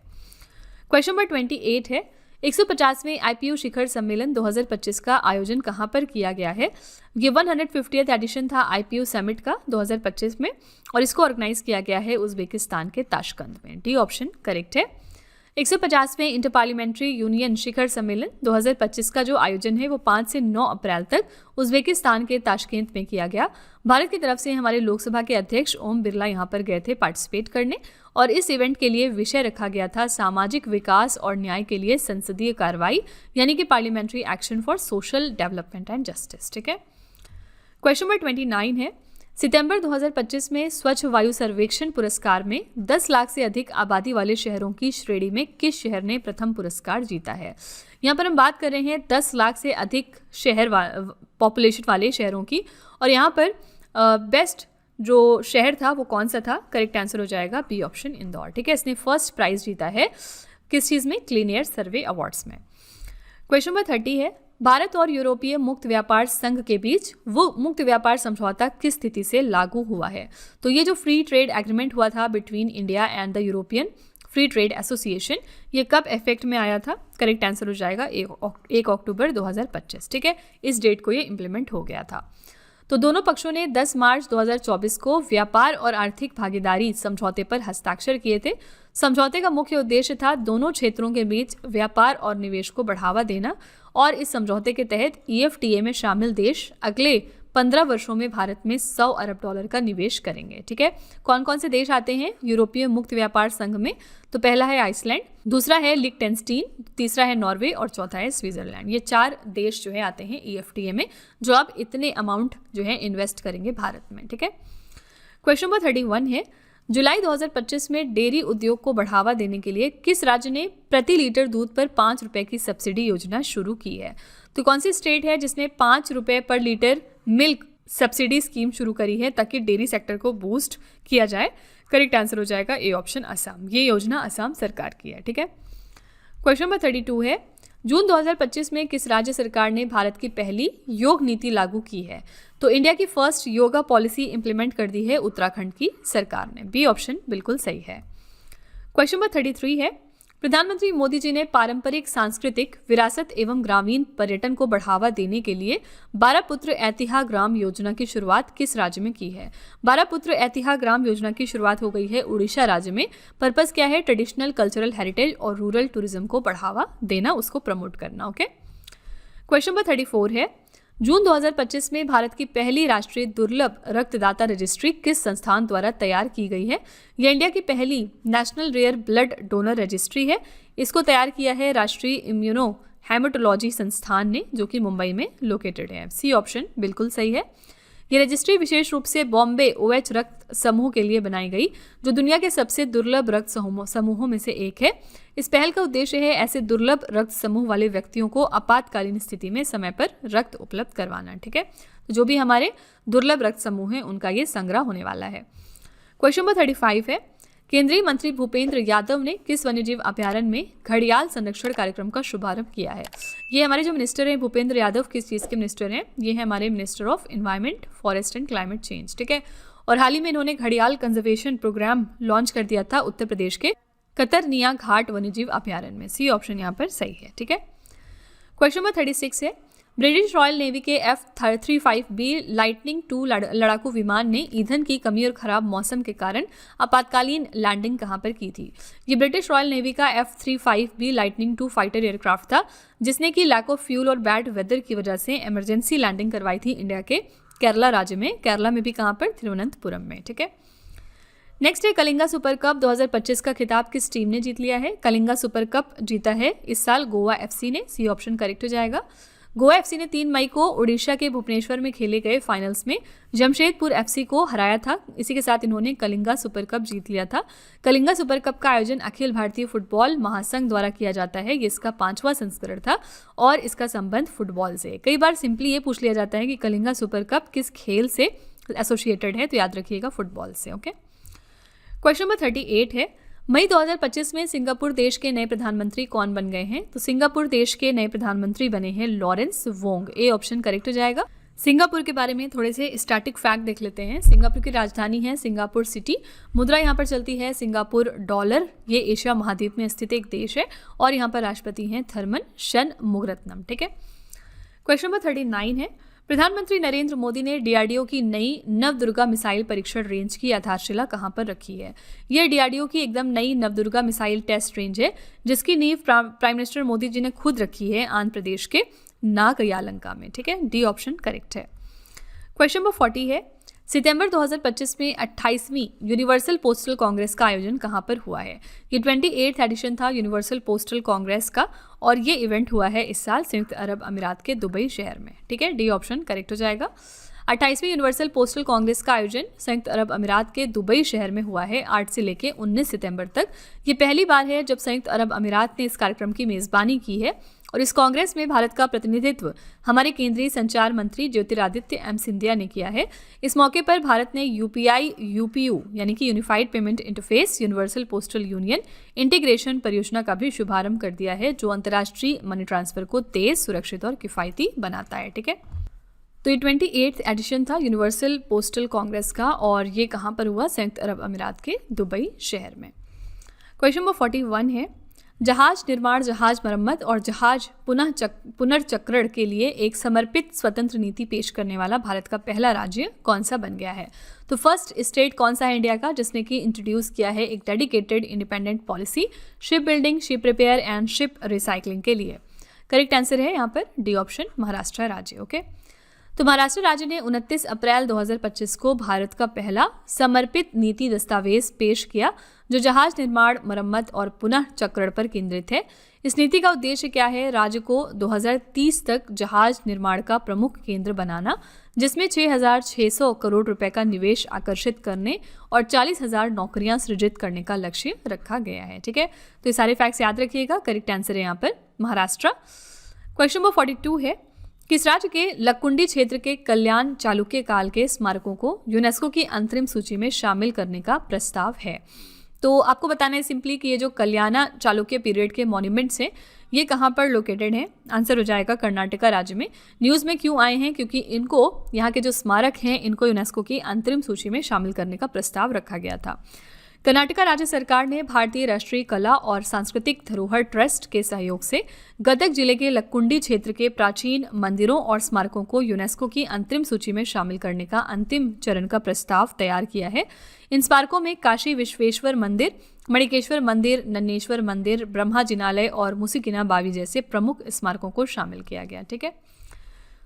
क्वेश्चन नंबर 28 है, 150वें IPU शिखर सम्मेलन 2025 का आयोजन कहाँ पर किया गया है? ये 150th एडिशन था IPU समिट का 2025 में और इसको ऑर्गेनाइज किया गया है उज्बेकिस्तान के ताशकंद में। डी ऑप्शन करेक्ट है। 150वें इंटर पार्लियामेंट्री यूनियन शिखर सम्मेलन 2025 का जो आयोजन है वो 5 से 9 अप्रैल तक उज्बेकिस्तान के ताशकेंत में किया गया। भारत की तरफ से हमारे लोकसभा के अध्यक्ष ओम बिरला यहाँ पर गए थे पार्टिसिपेट करने और इस इवेंट के लिए विषय रखा गया था सामाजिक विकास और न्याय के लिए संसदीय कार्रवाई, यानी कि parliamentary action for social development and justice. ठीक है, क्वेश्चन नंबर 29 है, सितंबर 2025 में स्वच्छ वायु सर्वेक्षण पुरस्कार में 10 लाख से अधिक आबादी वाले शहरों की श्रेणी में किस शहर ने प्रथम पुरस्कार जीता है? यहाँ पर हम बात कर रहे हैं 10 लाख से अधिक शहर पॉपुलेशन वाले शहरों की और यहाँ पर बेस्ट जो शहर था वो कौन सा था? करेक्ट आंसर हो जाएगा बी ऑप्शन इंदौर। ठीक है, इसने फर्स्ट प्राइज जीता है किस चीज़ में? क्लीन एयर सर्वे अवार्ड्स में। क्वेश्चन नंबर 30 है, भारत और यूरोपीय मुक्त व्यापार संघ के बीच वो मुक्त व्यापार समझौता किस स्थिति से लागू हुआ है? तो ये जो फ्री ट्रेड एग्रीमेंट हुआ था between India and the European free trade association, ये कब इफेक्ट में आया था? करेक्ट आंसर हो जाएगा 1 अक्टूबर 2025। ठीक है, इस डेट को ये इम्प्लीमेंट हो गया था। तो दोनों पक्षों ने 10 मार्च 2024 को व्यापार और आर्थिक भागीदारी समझौते पर हस्ताक्षर किए थे। समझौते का मुख्य उद्देश्य था दोनों क्षेत्रों के बीच व्यापार और निवेश को बढ़ावा देना और इस समझौते के तहत EFTA में शामिल देश अगले 15 वर्षों में भारत में $100 अरब का निवेश करेंगे। ठीक है, कौन कौन से देश आते हैं यूरोपीय मुक्त व्यापार संघ में? तो पहला है आइसलैंड, दूसरा है लिक्टेनस्टीन, तीसरा है नॉर्वे और चौथा है स्विट्जरलैंड। ये 4 देश जो है आते हैं EFTA में, जो अब इतने अमाउंट जो है इन्वेस्ट करेंगे भारत में। ठीक है, क्वेश्चन नंबर 31 है, जुलाई 2025 में डेयरी उद्योग को बढ़ावा देने के लिए किस राज्य ने प्रति लीटर दूध पर 5 रुपए की सब्सिडी योजना शुरू की है? तो कौन सी स्टेट है जिसने 5 रुपए पर लीटर मिल्क सब्सिडी स्कीम शुरू करी है ताकि डेयरी सेक्टर को बूस्ट किया जाए? करेक्ट आंसर हो जाएगा ए ऑप्शन असम। ये योजना असम सरकार की है। ठीक है, क्वेश्चन नंबर 32 है, जून 2025 में किस राज्य सरकार ने भारत की पहली योग नीति लागू की है? तो इंडिया की फर्स्ट योगा पॉलिसी इंप्लीमेंट कर दी है उत्तराखंड की सरकार ने। बी ऑप्शन बिल्कुल सही है। क्वेश्चन नंबर 33 है, प्रधानमंत्री मोदी जी ने पारंपरिक सांस्कृतिक विरासत एवं ग्रामीण पर्यटन को बढ़ावा देने के लिए 12 पुत्र ऐतिहा ग्राम योजना की शुरुआत किस राज्य में की है? 12 पुत्र ऐतिहा ग्राम योजना की शुरुआत हो गई है उड़ीसा राज्य में। पर्पस क्या है? ट्रेडिशनल कल्चरल हेरिटेज और रूरल टूरिज्म को बढ़ावा देना, उसको प्रमोट करना। ओके, क्वेश्चन नंबर 34 है, जून 2025 में भारत की पहली राष्ट्रीय दुर्लभ रक्तदाता रजिस्ट्री किस संस्थान द्वारा तैयार की गई है? यह इंडिया की पहली national rare blood donor registry है। इसको तैयार किया है राष्ट्रीय इम्यूनो हेमेटोलॉजी संस्थान ने, जो कि मुंबई में लोकेटेड है। सी ऑप्शन बिल्कुल सही है। ये रजिस्ट्री विशेष रूप से बॉम्बे OH रक्त समूह के लिए बनाई गई, जो दुनिया के सबसे दुर्लभ रक्त समूहों में से एक है। इस पहल का उद्देश्य है ऐसे दुर्लभ रक्त समूह वाले व्यक्तियों को आपातकालीन स्थिति में समय पर रक्त उपलब्ध करवाना। ठीक है, तो जो भी हमारे दुर्लभ रक्त समूह हैं उनका ये संग्रह होने वाला है। क्वेश्चन नंबर 35 है, केंद्रीय मंत्री भूपेंद्र यादव ने किस वन्यजीव अभयारण्य में घड़ियाल संरक्षण कार्यक्रम का शुभारंभ किया है? ये हमारे जो मिनिस्टर हैं भूपेंद्र यादव किस चीज़ के मिनिस्टर हैं? ये है हमारे minister of environment, forest and climate change. ठीक है, और हाल ही में इन्होंने घड़ियाल कंजर्वेशन प्रोग्राम लॉन्च कर दिया था उत्तर प्रदेश के कतरनिया घाट वन्यजीव अभयारण्य में। सी ऑप्शन यहाँ पर सही है। ठीक है, क्वेश्चन नंबर 36 है, ब्रिटिश रॉयल नेवी के F-35B लाइटनिंग 2 लड़ाकू विमान ने ईंधन की कमी और खराब मौसम के कारण आपातकालीन लैंडिंग कहां पर की थी? ये ब्रिटिश रॉयल नेवी का F-35B लाइटनिंग 2 फाइटर एयरक्राफ्ट था, जिसने कि लैक ऑफ फ्यूल और बैड वेदर की वजह से इमरजेंसी लैंडिंग करवाई थी इंडिया के केरला राज्य में। केरला में भी कहां पर? तिरुवनंतपुरम में। ठीक है, नेक्स्ट है, कलिंगा सुपर कप 2025 का खिताब किस टीम ने जीत लिया है? कलिंगा सुपर कप जीता है इस साल गोवा FC ने। सी ऑप्शन करेक्ट हो जाएगा। गोवा एफसी ने 3 मई को उड़ीसा के भुवनेश्वर में खेले गए फाइनल्स में जमशेदपुर एफसी को हराया था। इसी के साथ इन्होंने कलिंगा सुपर कप जीत लिया था। कलिंगा सुपर कप का आयोजन अखिल भारतीय फुटबॉल महासंघ द्वारा किया जाता है। ये इसका 5वां संस्करण था और इसका संबंध फुटबॉल से। कई बार सिंपली ये पूछ लिया जाता है कि कलिंगा सुपर कप किस खेल से एसोसिएटेड है, तो याद रखिएगा फुटबॉल से। ओके, क्वेश्चन नंबर 38 है, मई 2025 में सिंगापुर देश के नए प्रधानमंत्री कौन बन गए हैं? तो सिंगापुर देश के नए प्रधानमंत्री बने हैं Lawrence Wong. A option correct हो जाएगा। सिंगापुर के बारे में थोड़े से स्टैटिक फैक्ट देख लेते हैं। सिंगापुर की राजधानी है सिंगापुर सिटी। मुद्रा यहाँ पर चलती है सिंगापुर डॉलर। ये एशिया महाद्वीप में स्थित एक देश है और यहाँ पर राष्ट्रपति हैं थर्मन शनमुगरत्नम। ठीक है, क्वेश्चन नंबर 39 है, प्रधानमंत्री नरेंद्र मोदी ने डीआरडीओ की नई नवदुर्गा मिसाइल परीक्षण रेंज की आधारशिला कहां पर रखी है? यह डीआरडीओ की एकदम नई नवदुर्गा मिसाइल टेस्ट रेंज है, जिसकी नींव प्राइम मिनिस्टर मोदी जी ने खुद रखी है आंध्र प्रदेश के नागयालंका में। ठीक है, डी ऑप्शन करेक्ट है। क्वेश्चन नंबर 40 है, सितंबर 2025 में 28वीं यूनिवर्सल पोस्टल कांग्रेस का आयोजन कहां पर हुआ है? ये 28th एडिशन था यूनिवर्सल पोस्टल कांग्रेस का और ये इवेंट हुआ है इस साल संयुक्त अरब अमीरात के दुबई शहर में। ठीक है, डी ऑप्शन करेक्ट हो जाएगा। 28वीं यूनिवर्सल पोस्टल कांग्रेस का आयोजन संयुक्त अरब अमीरात के दुबई शहर में हुआ है 8 से लेकर 19 सितंबर तक। ये पहली बार है जब संयुक्त अरब अमीरात ने इस कार्यक्रम की मेजबानी की है और इस कांग्रेस में भारत का प्रतिनिधित्व हमारे केंद्रीय संचार मंत्री ज्योतिरादित्य एम सिंधिया ने किया है। इस मौके पर भारत ने यूपीआई यूपीयू यानी कि unified payment interface universal postal union integration परियोजना का भी शुभारंभ कर दिया है, जो अंतर्राष्ट्रीय मनी ट्रांसफर को तेज, सुरक्षित और किफायती बनाता है। ठीक है, तो ये 28th एडिशन था यूनिवर्सल पोस्टल कांग्रेस का और ये कहाँ पर हुआ? संयुक्त अरब अमीरात के दुबई शहर में। क्वेश्चन नंबर 41 है, जहाज निर्माण, जहाज मरम्मत और जहाज पुनर्चक्रण के लिए एक समर्पित स्वतंत्र नीति पेश करने वाला भारत का पहला राज्य कौन सा बन गया है? तो फर्स्ट स्टेट कौन सा है इंडिया का जिसने कि इंट्रोड्यूस किया है एक dedicated independent policy ship building, ship repair and ship recycling के लिए? करेक्ट आंसर है यहाँ पर डी ऑप्शन, महाराष्ट्र राज्य। ओके, तो महाराष्ट्र राज्य ने 29 अप्रैल 2025 को भारत का पहला समर्पित नीति दस्तावेज पेश किया जो जहाज निर्माण, मरम्मत और पुनः चक्रण पर केंद्रित है। इस नीति का उद्देश्य क्या है? राज्य को 2030 तक जहाज निर्माण का प्रमुख केंद्र बनाना, जिसमें 6,600 करोड़ रुपए का निवेश आकर्षित करने और 40,000 नौकरियां सृजित करने का लक्ष्य रखा गया है। ठीक है, तो ये सारे फैक्ट्स याद रखिएगा। करेक्ट आंसर है यहाँ पर महाराष्ट्र। क्वेश्चन नंबर 42 है, किस राज्य के लक्कुंडी क्षेत्र के कल्याण चालुक्य काल के स्मारकों को यूनेस्को की अंतरिम सूची में शामिल करने का प्रस्ताव है? तो आपको बताना है सिंपली कि ये जो कल्याणा चालुक्य पीरियड के मॉन्यूमेंट्स हैं ये कहाँ पर लोकेटेड हैं? आंसर हो जाएगा कर्नाटका राज्य में। न्यूज़ में क्यों आए हैं? क्योंकि इनको, यहाँ के जो स्मारक हैं, इनको यूनेस्को की अंतरिम सूची में शामिल करने का प्रस्ताव रखा गया था। कर्नाटका राज्य सरकार ने भारतीय राष्ट्रीय कला और सांस्कृतिक धरोहर ट्रस्ट के सहयोग से गदग जिले के लक्कुंडी क्षेत्र के प्राचीन मंदिरों और स्मारकों को यूनेस्को की अंतरिम सूची में शामिल करने का अंतिम चरण का प्रस्ताव तैयार किया है। इन स्मारकों में काशी विश्वेश्वर मंदिर, मणिकेश्वर मंदिर, नन्नेश्वर मंदिर, ब्रह्मा जिनालय और मुसिकिना बावी जैसे प्रमुख स्मारकों को शामिल किया गया। ठीक है,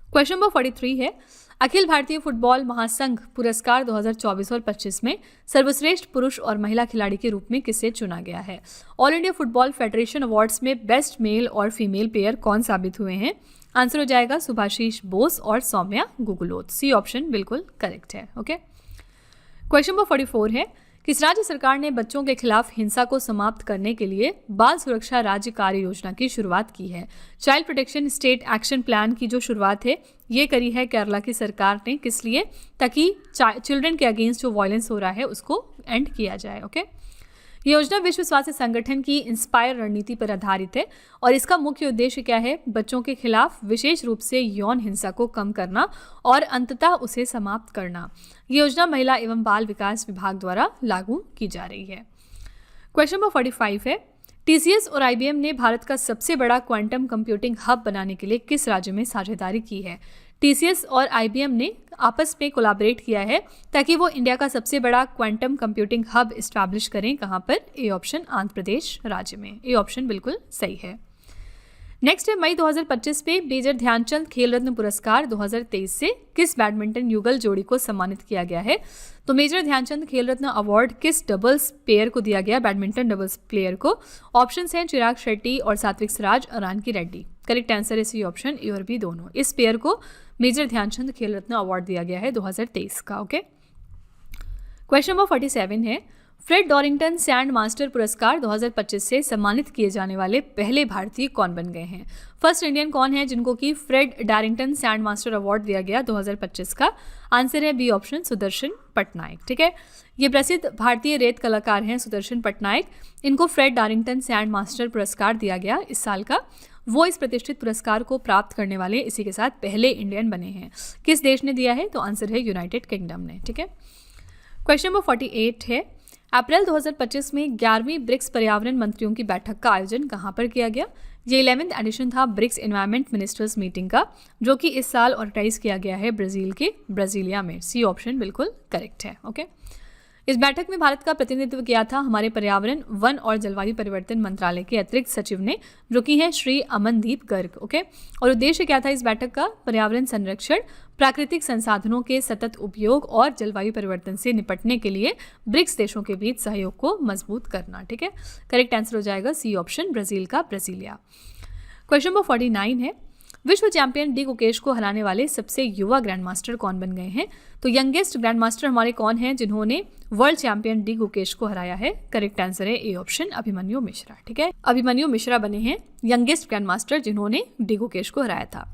क्वेश्चन नंबर 43 है, अखिल भारतीय फुटबॉल महासंघ पुरस्कार 2024 और 25 में सर्वश्रेष्ठ पुरुष और महिला खिलाड़ी के रूप में किसे चुना गया है? All India football federation awards में बेस्ट मेल और फीमेल प्लेयर कौन साबित हुए हैं? आंसर हो जाएगा सुभाशीष बोस और सौम्या गुगुलोत। सी ऑप्शन बिल्कुल करेक्ट है। ओके, क्वेश्चन नंबर 44 है, किस राज्य सरकार ने बच्चों के खिलाफ हिंसा को समाप्त करने के लिए बाल सुरक्षा राज्य कार्य योजना की शुरुआत की है? Child protection state action plan की जो शुरुआत है ये करी है केरला की सरकार ने। किस लिए? ताकि चिल्ड्रन के अगेंस्ट जो वायलेंस हो रहा है उसको एंड किया जाए। ओके, ये योजना विश्व स्वास्थ्य संगठन की इंस्पायर रणनीति पर आधारित है और इसका मुख्य उद्देश्य क्या है? बच्चों के खिलाफ विशेष रूप से यौन हिंसा को कम करना और अंततः उसे समाप्त करना। ये योजना महिला एवं बाल विकास विभाग द्वारा लागू की जा रही है। क्वेश्चन नंबर 45 है, टीसीएस और आईबीएम ने भारत का सबसे बड़ा क्वांटम कंप्यूटिंग हब बनाने के लिए किस राज्य में साझेदारी की है? टीसीएस और आईबीएम ने आपस में कोलैबोरेट किया है ताकि वो इंडिया का सबसे बड़ा क्वांटम कंप्यूटिंग हब एस्टैब्लिश करें। कहाँ पर? ए ऑप्शन, आंध्र प्रदेश राज्य में। ए ऑप्शन बिल्कुल सही है। नेक्स्ट है, मई 2025 में मेजर ध्यानचंद खेल रत्न पुरस्कार 2023 से किस बैडमिंटन युगल जोड़ी को सम्मानित किया गया है? तो मेजर ध्यानचंद खेल रत्न अवार्ड किस डबल्स प्लेयर को दिया गया? बैडमिंटन डबल्स प्लेयर को। ऑप्शंस हैं चिराग शेट्टी और सात्विक सिराज और रानकी रेड्डी। करेक्ट आंसर है सी ऑप्शन, ए और बी दोनों। इस पेयर को मेजर ध्यानचंद खेल रत्न अवार्ड दिया गया है 2023 का। ओके, क्वेश्चन नंबर 47 है, फ्रेड डॉरिंगटन सैंड मास्टर पुरस्कार 2025 से सम्मानित किए जाने वाले पहले भारतीय कौन बन गए हैं? फर्स्ट इंडियन कौन है जिनको कि फ्रेड डॉरिंगटन सैंड मास्टर अवार्ड दिया गया 2025 का? आंसर है बी ऑप्शन, सुदर्शन पटनायक। ठीक है, ये प्रसिद्ध भारतीय रेत कलाकार हैं सुदर्शन पटनायक। इनको फ्रेड डॉरिंगटन सैंड मास्टर पुरस्कार दिया गया इस साल का। वो इस प्रतिष्ठित पुरस्कार को प्राप्त करने वाले इसी के साथ पहले इंडियन बने हैं। किस देश ने दिया है? तो आंसर है यूनाइटेड किंगडम ने। ठीक है, क्वेश्चन नंबर 48 है, अप्रैल 2025 में 11वीं ब्रिक्स पर्यावरण मंत्रियों की बैठक का आयोजन कहाँ पर किया गया? ये 11th एडिशन था ब्रिक्स एनवायरमेंट मिनिस्टर्स मीटिंग का, जो कि इस साल ऑर्गेनाइज किया गया है ब्राज़ील के ब्राज़ीलिया में। सी ऑप्शन बिल्कुल करेक्ट है। ओके, इस बैठक में भारत का प्रतिनिधित्व किया था हमारे पर्यावरण, वन और जलवायु परिवर्तन मंत्रालय के अतिरिक्त सचिव ने, जो कि हैं श्री अमनदीप गर्ग। ओके, और उद्देश्य क्या था इस बैठक का? पर्यावरण संरक्षण, प्राकृतिक संसाधनों के सतत उपयोग और जलवायु परिवर्तन से निपटने के लिए ब्रिक्स देशों के बीच सहयोग को मजबूत करना। ठीक है, करेक्ट आंसर हो जाएगा सी ऑप्शन, ब्राज़ील का ब्राज़ीलिया। क्वेश्चन नंबर 49 है, विश्व चैंपियन डी गुकेश को हराने वाले सबसे युवा ग्रैंड मास्टर कौन बन गए हैं? तो यंगेस्ट ग्रैंड मास्टर हमारे कौन हैं जिन्होंने वर्ल्ड चैंपियन डी गुकेश को हराया है? करेक्ट आंसर है ए ऑप्शन, अभिमन्यु मिश्रा। ठीक है, अभिमन्यु मिश्रा बने हैं यंगेस्ट ग्रैंड मास्टर जिन्होंने डी गुकेश को हराया था।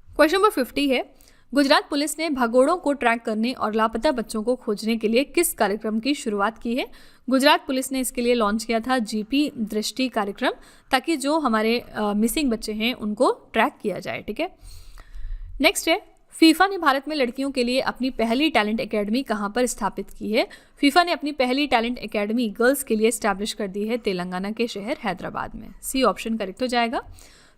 क्वेश्चन नंबर 50 है, गुजरात पुलिस ने भगोड़ों को ट्रैक करने और लापता बच्चों को खोजने के लिए किस कार्यक्रम की शुरुआत की है? गुजरात पुलिस ने इसके लिए लॉन्च किया था जीपी दृष्टि कार्यक्रम, ताकि जो हमारे मिसिंग बच्चे हैं उनको ट्रैक किया जाए। ठीक है, नेक्स्ट है, फीफा ने भारत में लड़कियों के लिए अपनी पहली टैलेंट एकेडमी कहाँ पर स्थापित की है? फीफा ने अपनी पहली टैलेंट एकेडमी गर्ल्स के लिए एस्टैब्लिश कर दी है तेलंगाना के शहर हैदराबाद में। सी ऑप्शन करेक्ट हो जाएगा।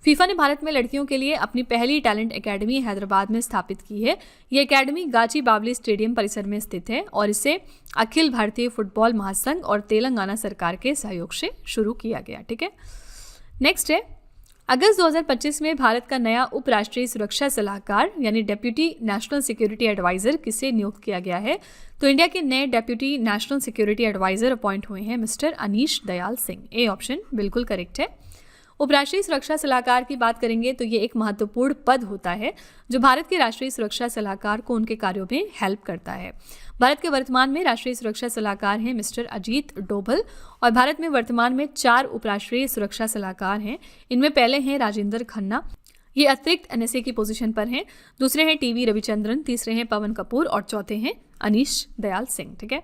फीफा ने भारत में लड़कियों के लिए अपनी पहली टैलेंट एकेडमी हैदराबाद में स्थापित की है। ये एकेडमी गाची बावली स्टेडियम परिसर में स्थित है और इसे अखिल भारतीय फुटबॉल महासंघ और तेलंगाना सरकार के सहयोग से शुरू किया गया। ठीक है, नेक्स्ट है, अगस्त 2025 में भारत का नया उपराष्ट्रीय सुरक्षा सलाहकार यानी डेप्यूटी नेशनल सिक्योरिटी एडवाइजर किसे नियुक्त किया गया है? तो इंडिया के नए deputy national security adviser appoint हुए हैं mister Anish Dayal Singh. A option बिल्कुल करेक्ट है। उपराष्ट्रीय सुरक्षा सलाहकार की बात करेंगे तो ये एक महत्वपूर्ण पद होता है जो भारत के राष्ट्रीय सुरक्षा सलाहकार को उनके कार्यों में हेल्प करता है। भारत के वर्तमान में राष्ट्रीय सुरक्षा सलाहकार हैं मिस्टर अजीत डोभल और भारत में वर्तमान में 4 उपराष्ट्रीय सुरक्षा सलाहकार हैं। इनमें पहले हैं राजेंद्र खन्ना, ये अतिरिक्त एनएसए की पोजीशन पर हैं। दूसरे हैं टीवी रविचंद्रन, तीसरे हैं पवन कपूर और चौथे हैं अनीश दयाल सिंह। ठीक है,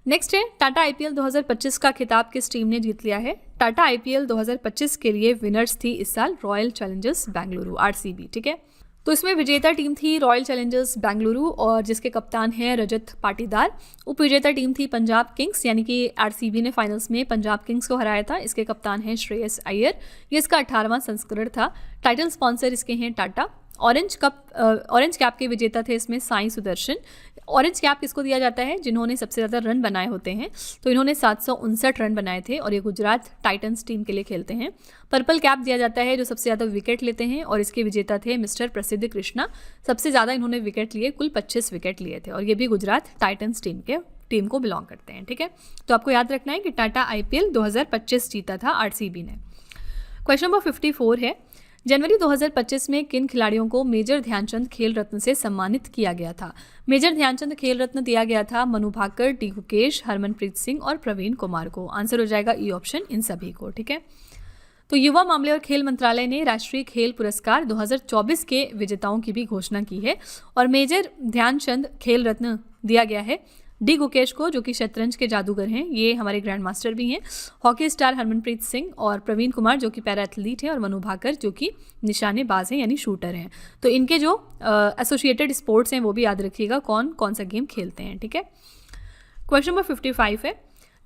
नेक्स्ट है, टाटा आईपीएल 2025 का खिताब किस टीम ने जीत लिया है? टाटा आईपीएल 2025 के लिए विनर्स थी इस साल रॉयल चैलेंजर्स बेंगलुरु आरसीबी। ठीक है, तो इसमें विजेता टीम थी रॉयल चैलेंजर्स बेंगलुरु और जिसके कप्तान हैं रजत पाटीदार। उपविजेता टीम थी पंजाब किंग्स, यानी कि आरसीबी ने फाइनल्स में पंजाब किंग्स को हराया था। इसके कप्तान हैं श्रेयस अय्यर। ये इसका 18वां संस्करण था। टाइटल स्पॉन्सर इसके हैं टाटा। ऑरेंज कैप के विजेता थे इसमें साई सुदर्शन। ऑरेंज कैप किसको दिया जाता है? जिन्होंने सबसे ज़्यादा रन बनाए होते हैं, तो इन्होंने 759 रन बनाए थे और ये गुजरात टाइटंस टीम के लिए खेलते हैं। पर्पल कैप दिया जाता है जो सबसे ज़्यादा विकेट लेते हैं और इसके विजेता थे मिस्टर प्रसिद्ध कृष्णा। सबसे ज़्यादा इन्होंने विकेट लिए, कुल 25 विकेट लिए थे और ये भी गुजरात टाइटंस टीम को बिलोंग करते हैं। ठीक है, तो आपको याद रखना है कि टाटा आईपीएल 2025 जीता था आरसीबी ने। क्वेश्चन नंबर 54 है, जनवरी 2025 में किन खिलाड़ियों को मेजर ध्यानचंद खेल रत्न से सम्मानित किया गया था? मेजर ध्यानचंद खेल रत्न दिया गया था मनु भाकर, डी गुकेश, हरमनप्रीत सिंह और प्रवीण कुमार को। आंसर हो जाएगा ई ऑप्शन, इन सभी को। ठीक है, तो युवा मामले और खेल मंत्रालय ने राष्ट्रीय खेल पुरस्कार 2024 के विजेताओं की भी घोषणा की है और मेजर ध्यानचंद खेल रत्न दिया गया है डी गुकेश को, जो कि शतरंज के जादूगर हैं, ये हमारे ग्रैंड मास्टर भी हैं। हॉकी स्टार हरमनप्रीत सिंह और प्रवीण कुमार जो कि पैरा एथलीट हैं और मनु भाकर जो कि निशानेबाज हैं यानी शूटर हैं। तो इनके जो एसोसिएटेड स्पोर्ट्स हैं वो भी याद रखिएगा कौन कौन सा गेम खेलते हैं। ठीक है, क्वेश्चन नंबर 55 है,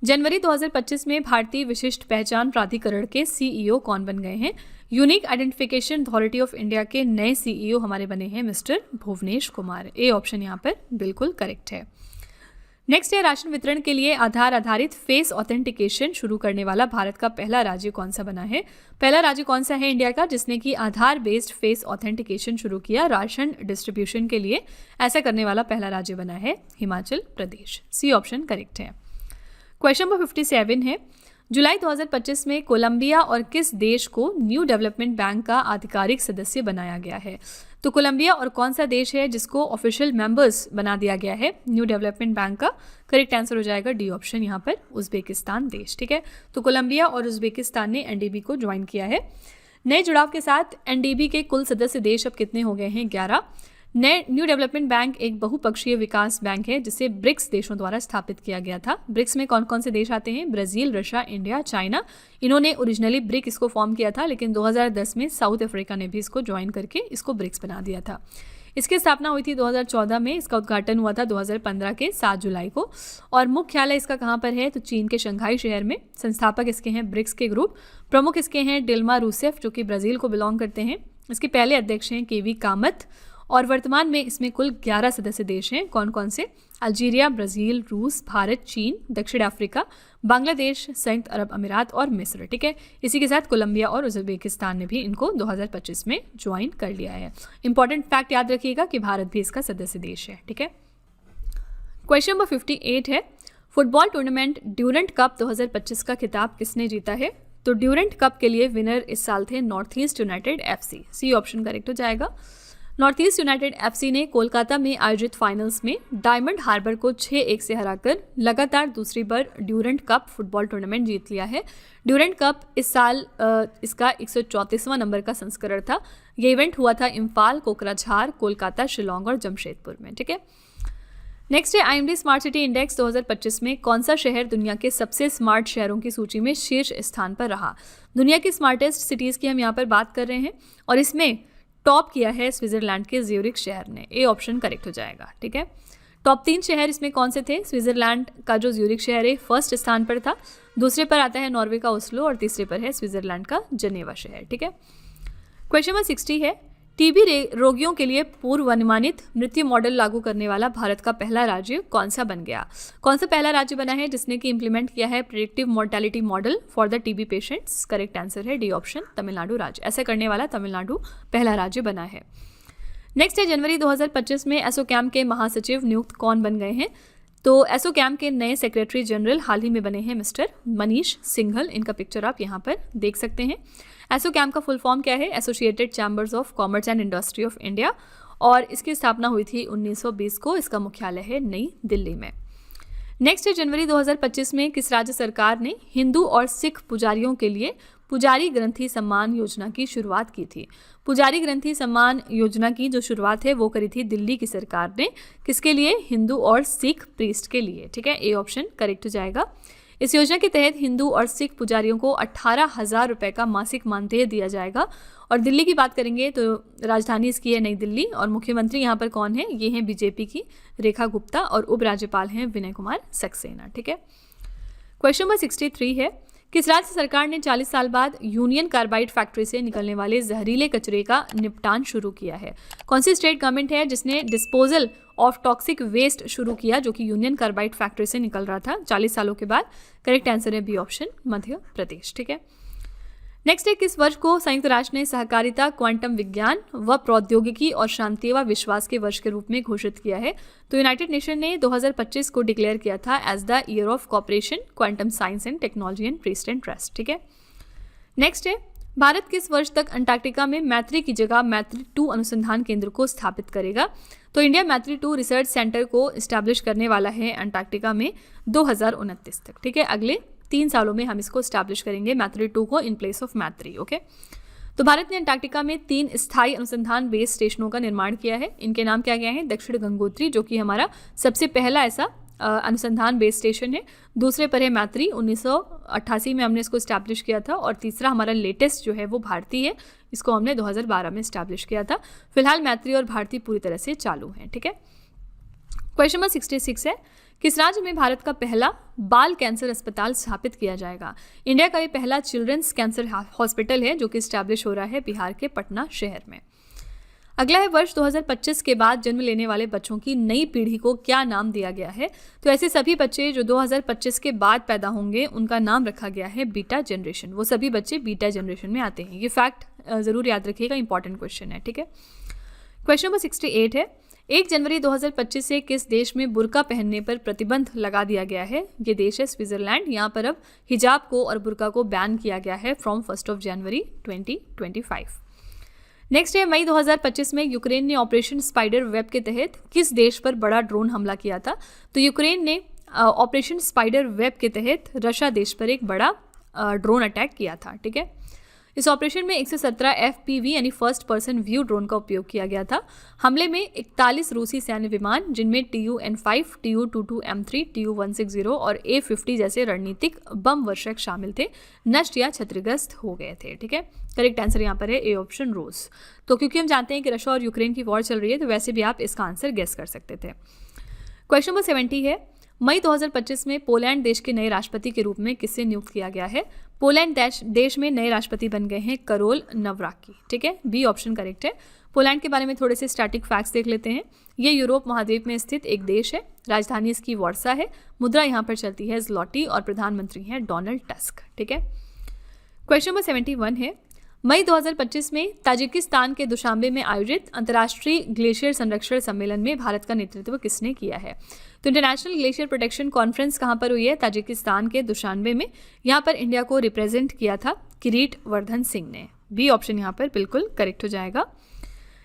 जनवरी 2025 में भारतीय विशिष्ट पहचान प्राधिकरण के सीईओ कौन बन गए हैं? Unique identification authority of India के नए सीईओ हमारे बने हैं mister Bhuvnesh Kumar. A option यहाँ पर बिल्कुल करेक्ट है। नेक्स्ट है, राशन वितरण के लिए आधार आधारित फेस ऑथेंटिकेशन शुरू करने वाला भारत का पहला राज्य कौन सा बना है? पहला राज्य कौन सा है इंडिया का जिसने कि आधार बेस्ड फेस ऑथेंटिकेशन शुरू किया राशन डिस्ट्रीब्यूशन के लिए? ऐसा करने वाला पहला राज्य बना है हिमाचल प्रदेश। सी ऑप्शन करेक्ट है। क्वेश्चन नंबर 57 है, जुलाई 2025 में कोलंबिया और किस देश को न्यू डेवलपमेंट बैंक का आधिकारिक सदस्य बनाया गया है? तो कोलंबिया और कौन सा देश है जिसको ऑफिशियल मेंबर्स बना दिया गया है न्यू डेवलपमेंट बैंक का? करेक्ट आंसर हो जाएगा डी ऑप्शन, यहाँ पर उज्बेकिस्तान देश। ठीक है, तो कोलंबिया और उज्बेकिस्तान ने एनडीबी को ज्वाइन किया है। नए जुड़ाव के साथ एनडीबी के कुल सदस्य देश अब कितने हो गए हैं? 11। नए न्यू डेवलपमेंट बैंक एक बहुपक्षीय विकास बैंक है जिसे ब्रिक्स देशों द्वारा स्थापित किया गया था। ब्रिक्स में कौन कौन से देश आते हैं? Brazil, Russia, India, China. इन्होंने ओरिजिनली ब्रिक इसको फॉर्म किया था, लेकिन 2010 में साउथ अफ्रीका ने भी इसको ज्वाइन करके इसको ब्रिक्स बना दिया था। इसकी स्थापना हुई थी 2014 में, इसका उद्घाटन हुआ था 2015 के 7 जुलाई को। और मुख्यालय इसका कहाँ पर है? तो चीन के शंघाई शहर में। संस्थापक इसके हैं ब्रिक्स के ग्रुप। प्रमुख इसके हैं डिल्मा रूसेफ जो कि ब्राज़ील को बिलोंग करते हैं। इसके पहले अध्यक्ष हैं केवी कामत। और वर्तमान में इसमें कुल 11 सदस्य देश हैं। कौन कौन से? अल्जीरिया, ब्राज़ील, रूस, भारत, चीन, दक्षिण अफ्रीका, बांग्लादेश, संयुक्त अरब अमीरात और मिस्र। ठीक है, इसी के साथ कोलंबिया और उज्बेकिस्तान ने भी इनको 2025 में ज्वाइन कर लिया है। इंपॉर्टेंट फैक्ट याद रखिएगा कि भारत भी इसका सदस्य देश है। ठीक है, क्वेश्चन नंबर 58 है, फुटबॉल टूर्नामेंट ड्यूरेंट कप 2025 का खिताब किसने जीता है? तो ड्यूरेंट कप के लिए विनर इस साल थे North East United FC। C option correct हो जाएगा। नॉर्थ ईस्ट यूनाइटेड FC ने कोलकाता में आयोजित फाइनल्स में डायमंड हार्बर को 6-1 से हराकर लगातार दूसरी बार ड्यूरेंट कप फुटबॉल टूर्नामेंट जीत लिया है। ड्यूरेंट कप इस साल इसका 134वां नंबर का संस्करण था। ये इवेंट हुआ था इम्फाल, कोकराझार, कोलकाता, शिलोंग और जमशेदपुर में। ठीक है, नेक्स्ट है IMD स्मार्ट सिटी इंडेक्स 2025 में कौन सा शहर दुनिया के सबसे स्मार्ट शहरों की सूची में शीर्ष स्थान पर रहा? दुनिया की स्मार्टेस्ट सिटीज़ की हम यहाँ पर बात कर रहे हैं और इसमें टॉप किया है स्विट्जरलैंड के ज्यूरिख शहर ने। ए ऑप्शन करेक्ट हो जाएगा। ठीक है, टॉप 3 शहर इसमें कौन से थे? स्विट्जरलैंड का जो ज्यूरिख शहर है फर्स्ट स्थान पर था, दूसरे पर आता है नॉर्वे का ओस्लो और तीसरे पर है स्विट्जरलैंड का जनेवा शहर। ठीक है, क्वेश्चन नंबर 60 है, टीबी रोगियों के लिए पूर्व अनुमानित मृत्यु मॉडल लागू करने वाला भारत का पहला राज्य कौन सा बन गया? कौन सा पहला राज्य बना है जिसने कि इंप्लीमेंट किया है predictive mortality model for the TB patients? Correct answer है डी ऑप्शन, तमिलनाडु राज्य। ऐसा करने वाला तमिलनाडु पहला राज्य बना है। नेक्स्ट है, जनवरी 2025 में एसोचैम के महासचिव नियुक्त कौन बन गए हैं? तो एसोचैम के नए सेक्रेटरी जनरल हाल ही में बने हैं मिस्टर मनीष सिंघल। इनका पिक्चर आप यहाँ पर देख सकते हैं। एसोचैम का फुल फॉर्म क्या है? Associated chambers of commerce and industry of India, और इसकी स्थापना हुई थी 1920 को। इसका मुख्यालय है नई दिल्ली में। नेक्स्ट है, जनवरी 2025 में किस राज्य सरकार ने हिंदू और सिख पुजारियों के लिए पुजारी ग्रंथि सम्मान योजना की शुरुआत की थी? पुजारी ग्रंथि सम्मान योजना की जो शुरुआत है वो करी थी दिल्ली की सरकार ने। किसके लिए? हिंदू और सिख प्रीस्ट के लिए। ठीक है, ए ऑप्शन करेक्ट हो जाएगा। इस योजना के तहत हिंदू और सिख पुजारियों को 18,000 रुपये का मासिक मानदेय दिया जाएगा। और दिल्ली की बात करेंगे तो राजधानी इसकी है नई दिल्ली और मुख्यमंत्री यहाँ पर कौन है? ये हैं बीजेपी की रेखा गुप्ता और उपराज्यपाल हैं विनय कुमार सक्सेना। ठीक है, क्वेश्चन नंबर 63 है, किस राज्य सरकार ने 40 साल बाद यूनियन कार्बाइड फैक्ट्री से निकलने वाले जहरीले कचरे का निपटान शुरू किया है? कौन सी स्टेट गवर्नमेंट है जिसने डिस्पोजल ऑफ टॉक्सिक वेस्ट शुरू किया जो कि यूनियन कार्बाइड फैक्ट्री से निकल रहा था 40 सालों के बाद? करेक्ट आंसर है बी ऑप्शन, मध्य प्रदेश। ठीक है, नेक्स्ट है, किस वर्ष को संयुक्त राष्ट्र ने सहकारिता, क्वांटम विज्ञान व प्रौद्योगिकी और शांति व विश्वास के वर्ष के रूप में घोषित किया है? तो यूनाइटेड नेशन ने 2025 को डिक्लेयर किया था as the year of cooperation, quantum science and technology and peace and trust. ठीक है, नेक्स्ट है, भारत किस वर्ष तक अंटार्कटिका में मैत्री की जगह मैत्री 2 अनुसंधान केंद्र को स्थापित करेगा? तो इंडिया मैत्री 2 रिसर्च सेंटर को इस्टेब्लिश करने वाला है अंटार्कटिका में 2029 तक। ठीक है, अगले 3 सालों में हम इसको इस्टेब्लिश करेंगे मैत्री 2 को इन प्लेस ऑफ मैत्री। ओके, तो भारत ने अंटार्कटिका में 3 स्थायी अनुसंधान बेस स्टेशनों का निर्माण किया है। इनके नाम क्या क्या हैं? दक्षिण गंगोत्री जो कि हमारा सबसे पहला ऐसा अनुसंधान बेस स्टेशन है, दूसरे पर है मैत्री 1988 में हमने इसको इस्टेब्लिश किया था, और तीसरा हमारा लेटेस्ट जो है वो भारती है, इसको हमने 2012 में इस्टेब्लिश किया था। फिलहाल मैत्री और भारती पूरी तरह से चालू हैं। ठीक है, क्वेश्चन नंबर 66 है, किस राज्य में भारत का पहला बाल कैंसर अस्पताल स्थापित किया जाएगा? इंडिया का ये पहला चिल्ड्रंस कैंसर हॉस्पिटल है जो कि इस्टेब्लिश हो रहा है बिहार के पटना शहर में। अगला है, वर्ष 2025 के बाद जन्म लेने वाले बच्चों की नई पीढ़ी को क्या नाम दिया गया है? तो ऐसे सभी बच्चे जो 2025 के बाद पैदा होंगे उनका नाम रखा गया है बीटा जनरेशन। वो सभी बच्चे बीटा जनरेशन में आते हैं। ये फैक्ट ज़रूर याद रखिएगा, इंपॉर्टेंट क्वेश्चन है। ठीक है, क्वेश्चन नंबर 68 है, 1 जनवरी 2025 से किस देश में बुर्का पहनने पर प्रतिबंध लगा दिया गया है? ये देश है स्विट्जरलैंड। यहाँ पर अब हिजाब को और बुर्का को बैन किया गया है फ्रॉम 1 जनवरी 2025। नेक्स्ट है, मई 2025 में यूक्रेन ने ऑपरेशन स्पाइडर वेब के तहत किस देश पर बड़ा ड्रोन हमला किया था? तो यूक्रेन ने ऑपरेशन स्पाइडर वेब के तहत रशिया देश पर एक बड़ा ड्रोन अटैक किया था। ठीक है, इस ऑपरेशन में 117 FPV यानी फर्स्ट पर्सन व्यू ड्रोन का उपयोग किया गया था। हमले में 41 रूसी सैन्य विमान जिनमें Tu-N5, Tu-22M3, Tu-160 और A-50 जैसे रणनीतिक बम वर्षक शामिल थे, नष्ट या क्षतिग्रस्त हो गए थे। ठीक है, करेक्ट आंसर यहाँ पर है ए ऑप्शन, रूस। तो क्योंकि हम जानते हैं कि रशिया और यूक्रेन की वॉर चल रही है, तो वैसे भी आप इसका आंसर गेस कर सकते थे। क्वेश्चन नंबर 70 है, मई 2025 में पोलैंड देश के नए राष्ट्रपति के रूप में किसे नियुक्त किया गया है? पोलैंड देश में नए राष्ट्रपति बन गए हैं करोल नवराकी। ठीक है, बी ऑप्शन करेक्ट है। पोलैंड के बारे में थोड़े से स्टैटिक फैक्ट्स देख लेते हैं। ये यूरोप महाद्वीप में स्थित एक देश है। राजधानी इसकी वार्सा है। मुद्रा यहाँ पर चलती है ज़्लॉटी और प्रधानमंत्री हैं डोनाल्ड टस्क। ठीक है, क्वेश्चन नंबर 71 है, मई 2025 में ताजिकिस्तान के दुशांबे में आयोजित अंतर्राष्ट्रीय ग्लेशियर संरक्षण सम्मेलन में भारत का नेतृत्व किसने किया है? तो इंटरनेशनल ग्लेशियर प्रोटेक्शन कॉन्फ्रेंस कहाँ पर हुई है? ताजिकिस्तान के दुशांबे में। यहाँ पर इंडिया को रिप्रेजेंट किया था किरीट वर्धन सिंह ने। बी ऑप्शन यहाँ पर बिल्कुल करेक्ट हो जाएगा।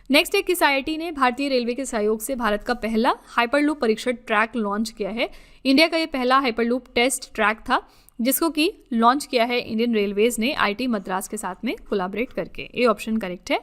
नेक्स्ट है, किस IIT ने भारतीय रेलवे के सहयोग से भारत का पहला हाइपरलूप परीक्षण ट्रैक लॉन्च किया है? इंडिया का ये पहला हाइपरलूप टेस्ट ट्रैक था जिसको कि लॉन्च किया है इंडियन रेलवेज ने IIT मद्रास के साथ में कोलैबोरेट करके। ए ऑप्शन करेक्ट है।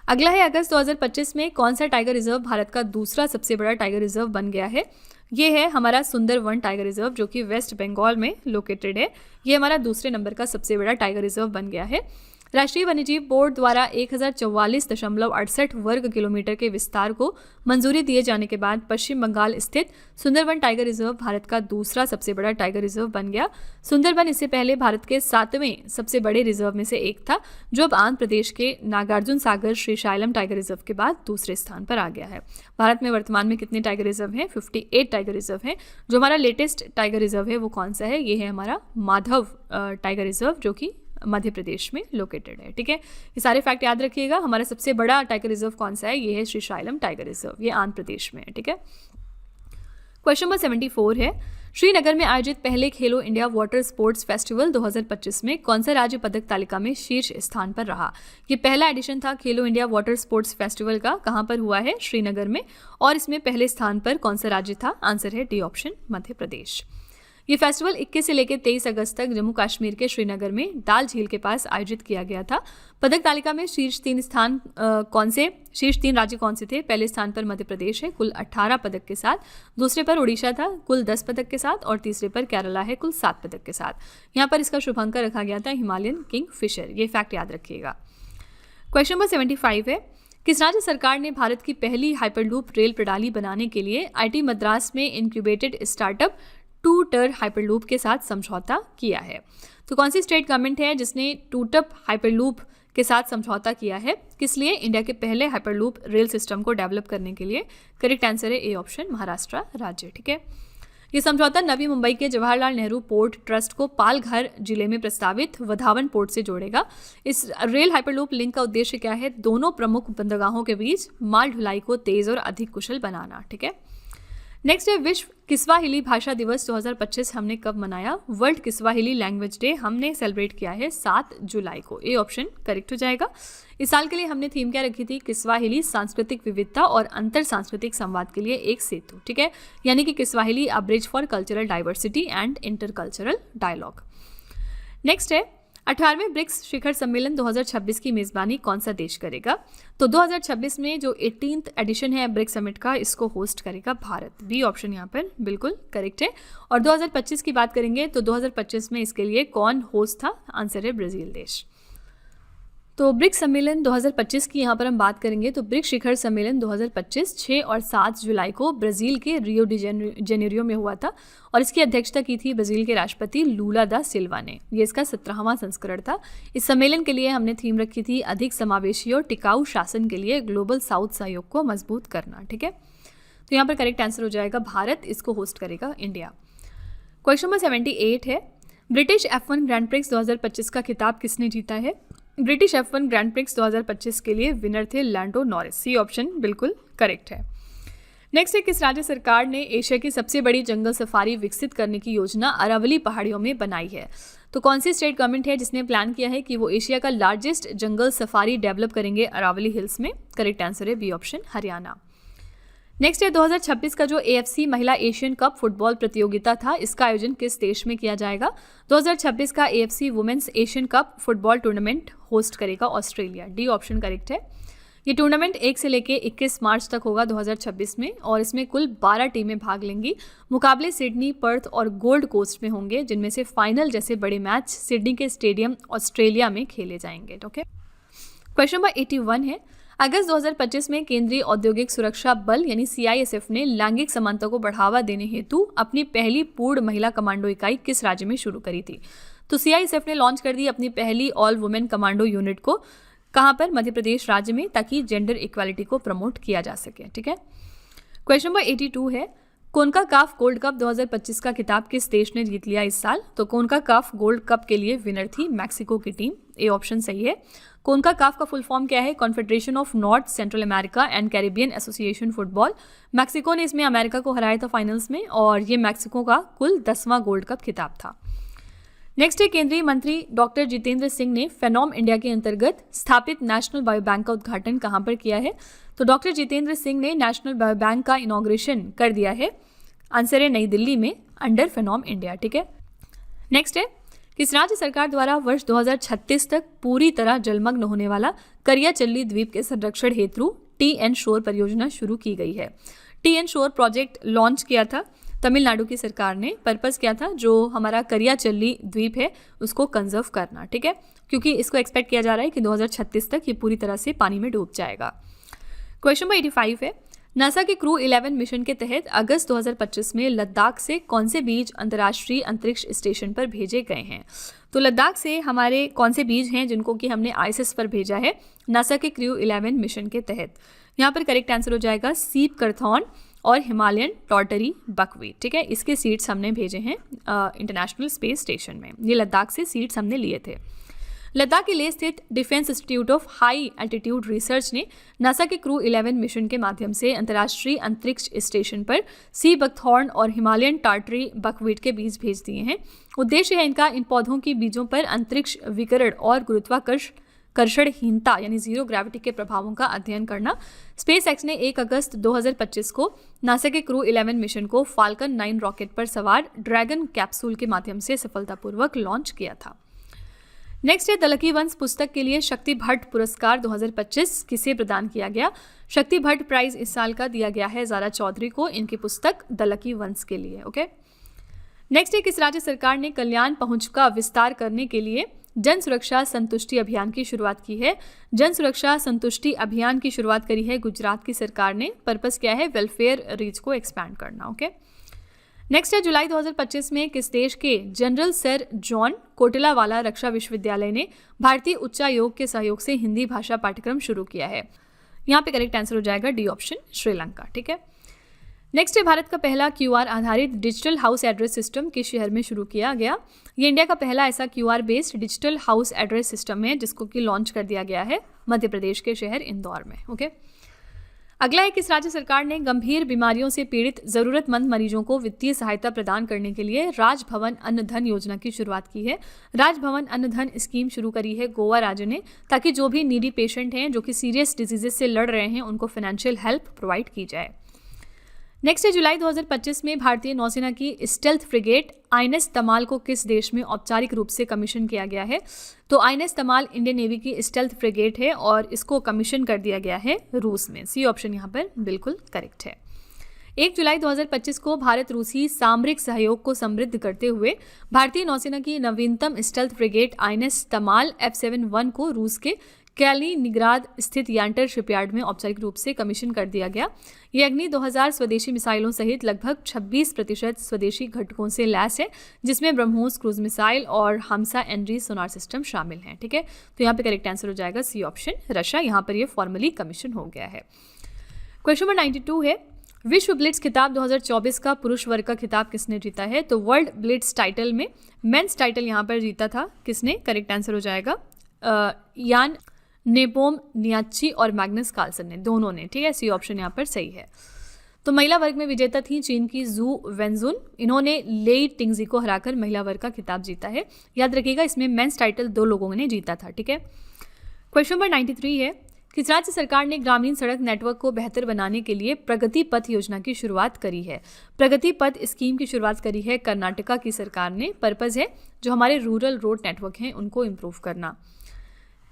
अगला है, अगस्त 2025 में कौन सा टाइगर रिजर्व भारत का दूसरा सबसे बड़ा टाइगर रिजर्व बन गया है? ये है हमारा सुंदरवन टाइगर रिजर्व जो कि वेस्ट बंगाल में लोकेटेड है। ये हमारा दूसरे नंबर का सबसे बड़ा टाइगर रिजर्व बन गया है। राष्ट्रीय वन्यजीव बोर्ड द्वारा 1044.68 वर्ग किलोमीटर के विस्तार को मंजूरी दिए जाने के बाद पश्चिम बंगाल स्थित सुंदरवन टाइगर रिजर्व भारत का दूसरा सबसे बड़ा टाइगर रिजर्व बन गया। सुंदरवन इससे पहले भारत के 7वें सबसे बड़े रिजर्व में से एक था, जो अब आंध्र प्रदेश के नागार्जुन सागर श्रीशैलम टाइगर रिजर्व के बाद दूसरे स्थान पर आ गया है। भारत में वर्तमान में कितने टाइगर रिजर्व हैं? 58 टाइगर रिजर्व हैं। जो हमारा लेटेस्ट टाइगर रिजर्व है वो कौन सा है? ये है हमारा माधव टाइगर रिजर्व जो कि मध्य प्रदेश में लोकेटेड है। ठीक है, ये सारे फैक्ट याद रखिएगा। हमारा सबसे बड़ा टाइगर रिजर्व कौन सा है? ये है श्रीशैलम टाइगर रिजर्व, ये आंध्र प्रदेश में है। ठीक है, क्वेश्चन नंबर 74 है, श्रीनगर में आयोजित पहले खेलो इंडिया वाटर स्पोर्ट्स फेस्टिवल 2025 में कौन सा राज्य पदक तालिका में शीर्ष स्थान पर रहा? ये पहला एडिशन था खेलो इंडिया वाटर स्पोर्ट्स फेस्टिवल का। कहाँ पर हुआ है? श्रीनगर में। और इसमें पहले स्थान पर कौन सा राज्य था? आंसर है डी ऑप्शन, मध्य प्रदेश। ये फेस्टिवल 21 से लेकर 23 अगस्त तक जम्मू कश्मीर के श्रीनगर में दाल झील के पास आयोजित किया गया था। पदक तालिका में शीर्ष 3 राज्य कौन से थे? पहले स्थान पर मध्य प्रदेश है कुल 18 पदक के साथ, दूसरे पर उड़ीसा था कुल 10 पदक के साथ और तीसरे पर केरला है कुल 7 पदक के साथ। यहाँ पर इसका शुभांकर रखा गया था हिमालयन किंग फिशर। ये फैक्ट याद रखिएगा। क्वेश्चन नंबर 75 है, किस राज्य सरकार ने भारत की पहली हाइपरलूप रेल प्रणाली बनाने के लिए IIT मद्रास में इंक्यूबेटेड स्टार्टअप टूटर हाइपरलूप के साथ समझौता किया है? तो कौन सी स्टेट गवर्नमेंट है जिसने टूटअप हाइपरलूप के साथ समझौता किया है? किस लिए? इंडिया के पहले हाइपरलूप रेल सिस्टम को डेवलप करने के लिए। करेक्ट आंसर है ए ऑप्शन, महाराष्ट्र राज्य। ठीक है, ये समझौता नवी मुंबई के जवाहरलाल नेहरू पोर्ट ट्रस्ट को पालघर जिले में प्रस्तावित वधावन पोर्ट से जोड़ेगा। इस रेल हाइपरलूप लिंक का उद्देश्य क्या है? दोनों प्रमुख बंदरगाहों के बीच माल ढुलाई को तेज और अधिक कुशल बनाना। ठीक है, नेक्स्ट है, विश्व किस्वाहिली भाषा दिवस 2025 हमने कब मनाया? वर्ल्ड किस्वाहिली लैंग्वेज डे हमने सेलिब्रेट किया है 7 जुलाई को। ए ऑप्शन करेक्ट हो जाएगा। इस साल के लिए हमने थीम क्या रखी थी? किस्वाहिली सांस्कृतिक विविधता और अंतर सांस्कृतिक संवाद के लिए एक सेतु। ठीक है, यानी कि Kiswahili a bridge for cultural diversity and intercultural dialogue. Next है, 18वें ब्रिक्स शिखर सम्मेलन 2026 की मेजबानी कौन सा देश करेगा? तो 2026 में जो 18th एडिशन है ब्रिक्स समिट का, इसको होस्ट करेगा भारत। बी ऑप्शन यहाँ पर बिल्कुल करेक्ट है। और 2025 की बात करेंगे तो 2025 में इसके लिए कौन होस्ट था? आंसर है ब्राजील देश। तो ब्रिक्स सम्मेलन 2025 की यहाँ पर हम बात करेंगे तो ब्रिक्स शिखर सम्मेलन 2025 6 और 7 जुलाई को ब्राज़ील के रियो डी जेनेरियो में हुआ था और इसकी अध्यक्षता की थी ब्राज़ील के राष्ट्रपति लूला दा सिल्वा ने। ये इसका 17वां संस्करण था। इस सम्मेलन के लिए हमने थीम रखी थी अधिक समावेशी और टिकाऊ शासन के लिए ग्लोबल साउथ सहयोग को मजबूत करना। ठीक है, तो यहाँ पर करेक्ट आंसर हो जाएगा भारत, इसको होस्ट करेगा इंडिया। क्वेश्चन नंबर 78 है, ब्रिटिश F1 ग्रैंड प्रिक्स 2025 का खिताब किसने जीता है? ब्रिटिश F1 ग्रैंड प्रिक्स 2025 के लिए विनर थे लैंडो नॉरिस। सी ऑप्शन बिल्कुल करेक्ट है। नेक्स्ट है, किस राज्य सरकार ने एशिया की सबसे बड़ी जंगल सफारी विकसित करने की योजना अरावली पहाड़ियों में बनाई है? तो कौन सी स्टेट गवर्नमेंट है जिसने प्लान किया है कि वो एशिया का लार्जेस्ट जंगल सफारी डेवलप करेंगे अरावली हिल्स में? करेक्ट आंसर है बी ऑप्शन, हरियाणा। नेक्स्ट है, 2026 का जो AFC महिला एशियन कप फुटबॉल प्रतियोगिता था, इसका आयोजन किस देश में किया जाएगा? 2026 का AFC women's Asian cup football tournament host करेगा ऑस्ट्रेलिया। डी ऑप्शन करेक्ट है। ये टूर्नामेंट 1 से लेकर 21 मार्च तक होगा 2026 में, और इसमें कुल 12 टीमें भाग लेंगी। मुकाबले सिडनी, पर्थ और गोल्ड कोस्ट में होंगे, जिनमें से फाइनल जैसे बड़े मैच सिडनी के स्टेडियम ऑस्ट्रेलिया में खेले जाएंगे। ओके, क्वेश्चन नंबर 81 है, अगस्त 2025 में केंद्रीय औद्योगिक सुरक्षा बल यानी CISF ने लैंगिक समानता को बढ़ावा देने हेतु अपनी पहली पूर्ण महिला कमांडो इकाई किस राज्य में शुरू करी थी? तो CISF ने लॉन्च कर दी अपनी पहली ऑल वुमेन कमांडो यूनिट को, कहाँ पर? मध्य प्रदेश राज्य में, ताकि जेंडर इक्वालिटी को प्रमोट किया जा सके। ठीक है, क्वेश्चन नंबर 82 है, कोनका काफ गोल्ड कप 2025 का खिताब किस देश ने जीत लिया इस साल? तो कोनका काफ गोल्ड कप के लिए विनर थी मैक्सिको की टीम। ए ऑप्शन सही है। कोनका काफ का फुल फॉर्म क्या है? Confederation of north central America and Caribbean association football. Mexico ने इसमें अमेरिका को हराया था फाइनल्स में, और ये मैक्सिको का कुल 10वां गोल्ड कप खिताब था। नेक्स्ट है, केंद्रीय मंत्री डॉक्टर जितेंद्र सिंह ने फेनोम इंडिया के अंतर्गत स्थापित नेशनल बायो बैंक का उद्घाटन कहाँ पर किया है? तो डॉक्टर जितेंद्र सिंह ने नेशनल बायो बैंक का इनॉग्रेशन कर दिया है। आंसर है नई दिल्ली में, अंडर फेनोम इंडिया। ठीक है, नेक्स्ट है, किस राज्य सरकार द्वारा वर्ष 2036 तक पूरी तरह जलमग्न होने वाला करियाचल्ली द्वीप के संरक्षण हेतु TN शोर परियोजना शुरू की गई है? TN शोर प्रोजेक्ट लॉन्च किया था तमिलनाडु की सरकार ने। पर्पस क्या था? जो हमारा करियाचल्ली द्वीप है उसको कंजर्व करना। ठीक है, क्योंकि इसको एक्सपेक्ट किया जा रहा है कि 2036 तक ये पूरी तरह से पानी में डूब जाएगा। क्वेश्चन नंबर 85 है, नासा के क्रू 11 मिशन के तहत अगस्त 2025 में लद्दाख से कौन से बीज अंतर्राष्ट्रीय अंतरिक्ष स्टेशन पर भेजे गए हैं? तो लद्दाख से हमारे कौन से बीज हैं जिनको कि हमने ISS पर भेजा है नासा के क्रू 11 मिशन के तहत? यहाँ पर करेक्ट आंसर हो जाएगा सीप करथॉन और हिमालयन टॉर्टरी बकवीट। ठीक है, इसके सीड्स हमने भेजे हैं इंटरनेशनल स्पेस स्टेशन में। ये लद्दाख से सीड्स हमने लिए थे। लद्दाख के लेह स्थित defence institute of high altitude research ने नासा के क्रू 11 मिशन के माध्यम से अंतर्राष्ट्रीय अंतरिक्ष स्टेशन पर सी बकथॉर्न और हिमालयन टार्टरी बकवीट के बीज भेज दिए हैं। उद्देश्य है इनका इन पौधों के बीजों पर अंतरिक्ष विकिरण और गुरुत्वाकर्षणहीनता यानी जीरो ग्रेविटी के प्रभावों का अध्ययन करना। स्पेसएक्स ने 1 अगस्त 2025 को नासा के क्रू 11 मिशन को फाल्कन 9 रॉकेट पर सवार ड्रैगन कैप्सूल के माध्यम से सफलतापूर्वक लॉन्च किया था। नेक्स्ट है, द लकी वंस पुस्तक के लिए शक्ति भट्ट पुरस्कार 2025 किसे प्रदान किया गया? शक्ति भट्ट प्राइज इस साल का दिया गया है ज़ारा चौधरी को, इनकी पुस्तक द लकी वंस के लिए। ओके, नेक्स्ट है, किस राज्य सरकार ने कल्याण पहुंच का विस्तार करने के लिए जन सुरक्षा संतुष्टि अभियान की शुरुआत की है? जन सुरक्षा संतुष्टि अभियान की शुरुआत करी है गुजरात की सरकार ने। पर्पस क्या है? वेलफेयर रीच को एक्सपैंड करना। ओके, नेक्स्ट है, जुलाई 2025 में किस देश के जनरल सर जॉन कोटिलावाला रक्षा विश्वविद्यालय ने भारतीय उच्चायोग के सहयोग से हिंदी भाषा पाठ्यक्रम शुरू किया है? यहाँ पे करेक्ट आंसर हो जाएगा डी ऑप्शन, श्रीलंका। ठीक है, नेक्स्ट है, भारत का पहला QR आधारित डिजिटल हाउस एड्रेस सिस्टम किस शहर में शुरू किया गया? ये इंडिया का पहला ऐसा QR based digital house address system है जिसको कि लॉन्च कर दिया गया है मध्य प्रदेश के शहर इंदौर में। ओके, अगला है, किस राज्य सरकार ने गंभीर बीमारियों से पीड़ित जरूरतमंद मरीजों को वित्तीय सहायता प्रदान करने के लिए राजभवन अन्न धन योजना की शुरुआत की है? राजभवन अन्न धन स्कीम शुरू करी है गोवा राज्य ने, ताकि जो भी नीडी पेशेंट हैं जो कि सीरियस डिजीजेस से लड़ रहे हैं उनको फाइनेंशियल हेल्प प्रोवाइड की जाए। नेक्स्ट है, जुलाई 2025 में भारतीय नौसेना की स्टेल्थ फ्रिगेट INS तमाल को किस देश में औपचारिक रूप से कमीशन किया गया है? तो INS तमाल इंडियन नेवी की स्टेल्थ फ्रिगेट है और इसको कमीशन कर दिया गया है रूस में। सी ऑप्शन यहाँ पर बिल्कुल करेक्ट है। 1 जुलाई 2025 को भारत रूसी सामरिक सहयोग को समृद्ध करते हुए भारतीय नौसेना की नवीनतम स्टेल्थ फ्रिगेट INS तमाल F71 को रूस के कैलिनिग्राद स्थित यांटर शिपयार्ड में औपचारिक रूप से कमीशन कर दिया गया। ये अग्नि 2000 स्वदेशी मिसाइलों सहित लगभग 26% स्वदेशी घटकों से लैस है, जिसमें ब्रह्मोस क्रूज मिसाइल और हमसा एनरी सोनार सिस्टम शामिल हैं। ठीक है, तो यहाँ पे करेक्ट आंसर हो जाएगा सी ऑप्शन, रशिया। यहाँ पर ये फॉर्मली कमीशन हो गया है। क्वेश्चन नंबर 92 है, विश्व ब्लिट्स खिताब 2024 का पुरुष वर्ग का खिताब किसने जीता है? तो वर्ल्ड ब्लिट्स टाइटल में मेंस टाइटल यहाँ पर जीता था किसने? करेक्ट आंसर हो जाएगा यान नेपोम नियाची और मैग्नस कार्लसन ने, दोनों ने। ठीक है, सी ऑप्शन यहाँ पर सही है। तो महिला वर्ग में विजेता थी चीन की जू वेंजुन। इन्होंने लेई टिंगजी को हराकर महिला वर्ग का खिताब जीता है। याद रखिएगा, इसमें मेंस टाइटल 2 लोगों ने जीता था। ठीक है, क्वेश्चन नंबर 93 है, किस राज्य सरकार ने ग्रामीण सड़क नेटवर्क को बेहतर बनाने के लिए प्रगति पथ योजना की शुरुआत करी है? प्रगति पथ स्कीम की शुरुआत करी है कर्नाटका की सरकार ने। पर्पस है जो हमारे रूरल रोड नेटवर्क हैं उनको इम्प्रूव करना।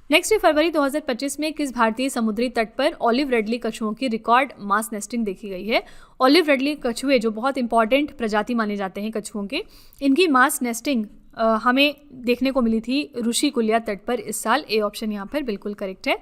नेक्स्ट, फरवरी 2025 में किस भारतीय समुद्री तट पर ऑलिव रेडली कछुओं की रिकॉर्ड मास नेस्टिंग देखी गई है? ऑलिव रेडली कछुए जो बहुत इंपॉर्टेंट प्रजाति माने जाते हैं कछुओं के, इनकी मास नेस्टिंग हमें देखने को मिली थी ऋषिकुल्या तट पर इस साल। ए ऑप्शन यहाँ पर बिल्कुल करेक्ट है।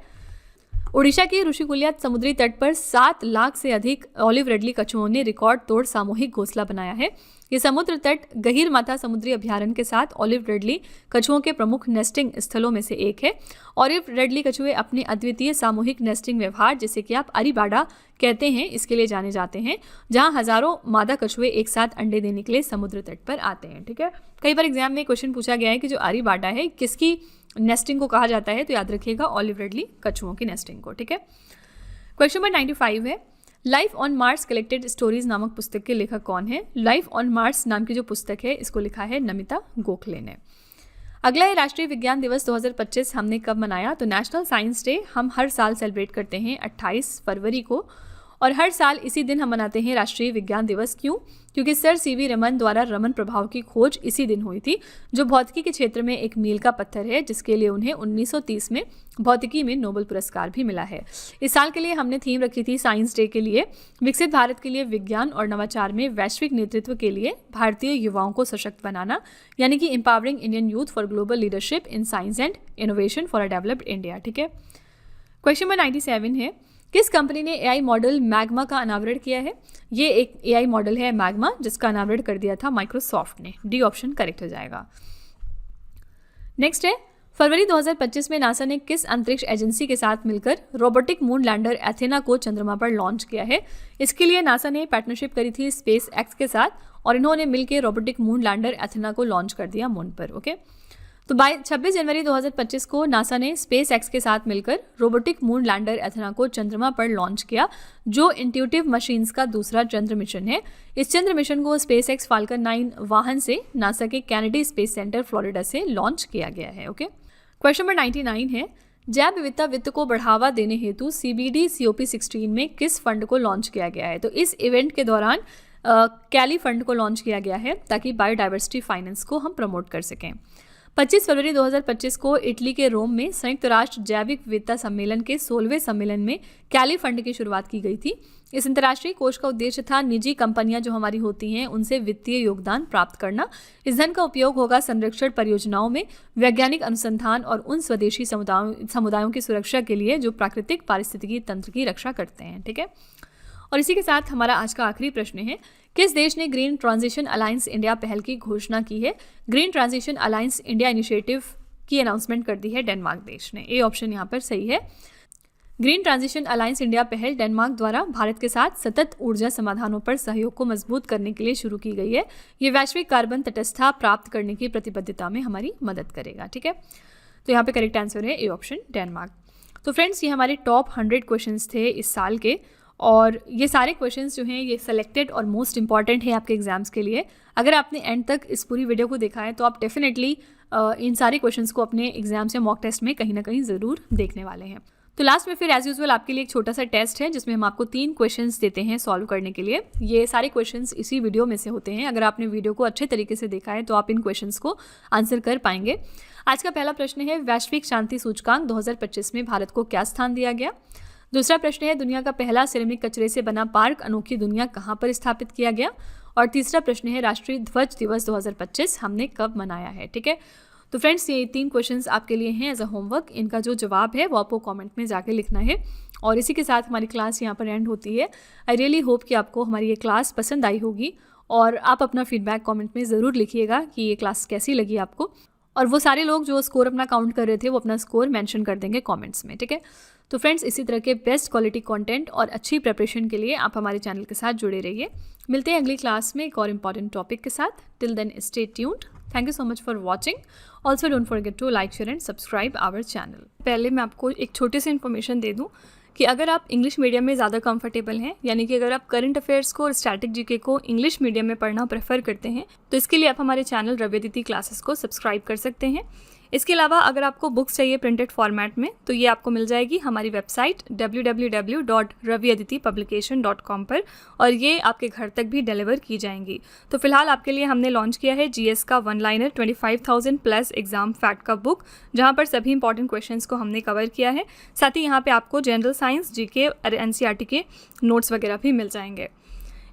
ओडिशा के ऋषिकुल्या समुद्री तट पर 7 लाख से अधिक ऑलिव रेडली कछुओं ने रिकॉर्ड तोड़ सामूहिक घोंसला बनाया है। ये समुद्र तट गहीर माथा समुद्री अभयारण्य के साथ ऑलिव रेडली कछुओं के प्रमुख नेस्टिंग स्थलों में से एक है। ऑलिव रेडली कछुए अपने अद्वितीय सामूहिक नेस्टिंग व्यवहार, जिसे कि आप अरीबाड़ा कहते हैं, इसके लिए जाने जाते हैं, जहां हजारों मादा कछुए एक साथ अंडे देने के लिए समुद्र तट पर आते हैं। ठीक है, कई बार एग्जाम में क्वेश्चन पूछा गया है कि जो अरीबाड़ा है किसकी नेस्टिंग को कहा जाता है, तो याद रखिएगा ऑलिव रेडली कछुओं की नेस्टिंग को। ठीक है, क्वेश्चन नंबर 95 है, life on Mars collected stories नामक पुस्तक के लेखक कौन है? लाइफ ऑन मार्स नाम की जो पुस्तक है इसको लिखा है नमिता गोखले ने। अगला है राष्ट्रीय विज्ञान दिवस 2025 हमने कब मनाया? तो नेशनल साइंस डे हम हर साल सेलिब्रेट करते हैं 28 फरवरी को, और हर साल इसी दिन हम मनाते हैं राष्ट्रीय विज्ञान दिवस। क्यों? क्योंकि सर सीवी रमन द्वारा रमन प्रभाव की खोज इसी दिन हुई थी, जो भौतिकी के क्षेत्र में एक मील का पत्थर है, जिसके लिए उन्हें 1930 में भौतिकी में नोबेल पुरस्कार भी मिला है। इस साल के लिए हमने थीम रखी थी साइंस डे के लिए, विकसित भारत के लिए विज्ञान और नवाचार में वैश्विक नेतृत्व के लिए भारतीय युवाओं को सशक्त बनाना, यानी कि empowering Indian youth for global leadership in science and innovation for a developed India. ठीक है, क्वेश्चन नंबर 97 है, किस कंपनी ने एआई मॉडल मैग्मा का अनावरण किया है? ये एक एआई मॉडल है मैग्मा, जिसका अनावरण कर दिया था माइक्रोसॉफ्ट ने। डी ऑप्शन करेक्ट हो जाएगा। नेक्स्ट है, फरवरी 2025 में नासा ने किस अंतरिक्ष एजेंसी के साथ मिलकर रोबोटिक मून लैंडर एथेना को चंद्रमा पर लॉन्च किया है? इसके लिए नासा ने पार्टनरशिप करी थी स्पेस एक्स के साथ, और इन्होंने मिलकर रोबोटिक मून लैंडर एथेना को लॉन्च कर दिया मून पर। ओके, तो 26 जनवरी 2025 को नासा ने स्पेस एक्स के साथ मिलकर रोबोटिक मून लैंडर एथेना को चंद्रमा पर लॉन्च किया, जो इंट्यूटिव मशीन्स का दूसरा चंद्र मिशन है। इस चंद्र मिशन को स्पेस एक्स फाल्कन 9 वाहन से नासा के कैनेडी स्पेस सेंटर फ्लोरिडा से लॉन्च किया गया है। ओके, क्वेश्चन नंबर 99 है, जैव विविधता वित्त को बढ़ावा देने हेतु CBD COP16 में किस फंड को लॉन्च किया गया है? तो इस इवेंट के दौरान कैली फंड को लॉन्च किया गया है, ताकि बायोडाइवर्सिटी फाइनेंस को हम प्रमोट कर सकें। 25 फरवरी 2025 को इटली के रोम में संयुक्त राष्ट्र जैविक विविधता सम्मेलन के 16वें सम्मेलन में कैली फंड की शुरुआत की गई थी। इस अंतर्राष्ट्रीय कोष का उद्देश्य था निजी कंपनियां जो हमारी होती हैं उनसे वित्तीय योगदान प्राप्त करना। इस धन का उपयोग होगा संरक्षण परियोजनाओं में, वैज्ञानिक अनुसंधान और उन स्वदेशी समुदायों की सुरक्षा के लिए जो प्राकृतिक पारिस्थितिकी तंत्र की रक्षा करते हैं। ठीक है, और इसी के साथ हमारा आज का आखिरी प्रश्न है, किस देश ने ग्रीन ट्रांजिशन अलायंस इंडिया पहल की घोषणा की है? Green transition alliance India initiative की अनाउंसमेंट कर दी है डेनमार्क देश ने। ए ऑप्शन यहाँ पर सही है। ग्रीन ट्रांजिशन अलायंस इंडिया पहल डेनमार्क द्वारा भारत के साथ सतत ऊर्जा समाधानों पर सहयोग को मजबूत करने के लिए शुरू की गई है। ये वैश्विक कार्बन तटस्थता प्राप्त करने की प्रतिबद्धता में हमारी मदद करेगा। ठीक है, तो यहाँ पे करेक्ट आंसर है ए ऑप्शन डेनमार्क। तो फ्रेंड्स, ये हमारे टॉप 100 क्वेश्चंस थे इस साल के, और ये सारे क्वेश्चंस जो हैं ये सेलेक्टेड और मोस्ट इंपॉर्टेंट है आपके एग्जाम्स के लिए। अगर आपने एंड तक इस पूरी वीडियो को देखा है तो आप डेफिनेटली इन सारे क्वेश्चंस को अपने एग्जाम्स या मॉक टेस्ट में कहीं ना कहीं ज़रूर देखने वाले हैं। तो लास्ट में फिर एज यूजुअल आपके लिए एक छोटा सा टेस्ट है, जिसमें हम आपको 3 क्वेश्चंस देते हैं सॉल्व करने के लिए। ये सारे क्वेश्चंस इसी वीडियो में से होते हैं। अगर आपने वीडियो को अच्छे तरीके से देखा है तो आप इन क्वेश्चंस को आंसर कर पाएंगे। आज का पहला प्रश्न है, वैश्विक शांति सूचकांक 2025 में भारत को क्या स्थान दिया गया? दूसरा प्रश्न है, दुनिया का पहला सिरेमिक कचरे से बना पार्क अनोखी दुनिया कहाँ पर स्थापित किया गया? और तीसरा प्रश्न है, राष्ट्रीय ध्वज दिवस 2025 हमने कब मनाया है? ठीक है, तो फ्रेंड्स ये 3 क्वेश्चंस आपके लिए हैं एज अ होमवर्क। इनका जो जवाब है वो आपको कमेंट में जाके लिखना है। और इसी के साथ हमारी क्लास यहाँ पर एंड होती है। आई रियली होप कि आपको हमारी ये क्लास पसंद आई होगी, और आप अपना फीडबैक कमेंट में ज़रूर लिखिएगा कि ये क्लास कैसी लगी आपको। और वो सारे लोग जो स्कोर अपना काउंट कर रहे थे वो अपना स्कोर मेंशन कर देंगे कमेंट्स में। ठीक है, तो फ्रेंड्स इसी तरह के बेस्ट क्वालिटी कंटेंट और अच्छी प्रिपरेशन के लिए आप हमारे चैनल के साथ जुड़े रहिए। मिलते हैं अगली क्लास में एक और इम्पॉर्टेंट टॉपिक के साथ। Till then stay tuned. Thank you so much for watching. Also don't forget to like share and subscribe our channel. पहले मैं आपको एक छोटी सी इन्फॉर्मेशन दे दूँ कि अगर आप इंग्लिश मीडियम में ज़्यादा कंफर्टेबल हैं, यानी कि अगर आप करंट अफेयर्स को और स्टैटिक जीके को इंग्लिश मीडियम में पढ़ना प्रेफर करते हैं, तो इसके लिए आप हमारे चैनल रवि अदिति क्लासेस को सब्सक्राइब कर सकते हैं। इसके अलावा अगर आपको बुक्स चाहिए प्रिंटेड फॉर्मेट में, तो ये आपको मिल जाएगी हमारी वेबसाइट www.raviaditipublication.com पर, और ये आपके घर तक भी डिलीवर की जाएंगी। तो फिलहाल आपके लिए हमने लॉन्च किया है जीएस का one liner 25,000 plus exam fact का बुक, जहाँ पर सभी इंपॉर्टेंट क्वेश्चंस को हमने कवर किया है। साथ ही यहाँ पे आपको जनरल साइंस, जीके और एनसीईआरटी के नोट्स वगैरह भी मिल जाएंगे।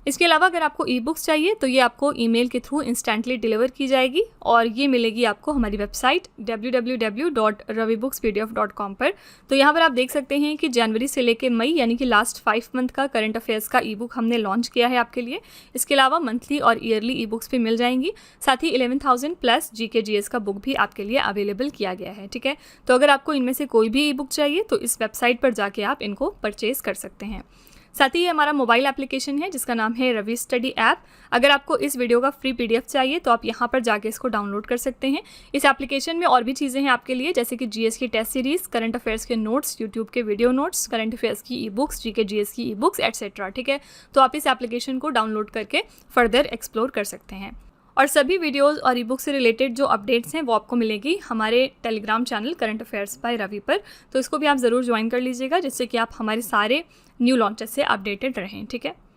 इसके अलावा अगर आपको ई बुक्स चाहिए तो ये आपको ईमेल के थ्रू इंस्टेंटली डिलीवर की जाएगी, और ये मिलेगी आपको हमारी वेबसाइट www.ravibookspdf.com पर। तो यहाँ पर आप देख सकते हैं कि जनवरी से लेकर मई, यानी कि लास्ट 5 मंथ का करंट अफेयर्स का ई बुक हमने लॉन्च किया है आपके लिए। इसके अलावा मंथली और ईयरली ई बुक्स भी मिल जाएंगी। साथ ही 11,000 प्लस जीके जीएस का बुक भी आपके लिए अवेलेबल किया गया है। ठीक है, तो अगर आपको इनमें से कोई भी ई बुक चाहिए तो इस वेबसाइट पर जाके आप इनको परचेज कर सकते हैं। साथ ही ये हमारा मोबाइल एप्लीकेशन है जिसका नाम है रवि स्टडी ऐप। अगर आपको इस वीडियो का फ्री पीडीएफ चाहिए तो आप यहाँ पर जाके इसको डाउनलोड कर सकते हैं। इस एप्लीकेशन में और भी चीज़ें हैं आपके लिए, जैसे कि जीएस की टेस्ट सीरीज़, करंट अफेयर्स के नोट्स, यूट्यूब के वीडियो नोट्स, करंट अफेयर्स की ई बुक्स, जीके जीएस की ई बुक्स एटसेट्रा। ठीक है, तो आप इस एप्लीकेशन को डाउनलोड करके फर्दर एक्सप्लोर कर सकते हैं। और सभी वीडियोस और ई बुक से रिलेटेड जो अपडेट्स हैं वो आपको मिलेगी हमारे telegram channel current affairs by Ravi पर। तो इसको भी आप ज़रूर ज्वाइन कर लीजिएगा, जिससे कि आप हमारे सारे न्यू लॉन्चेस से अपडेटेड रहें। ठीक है।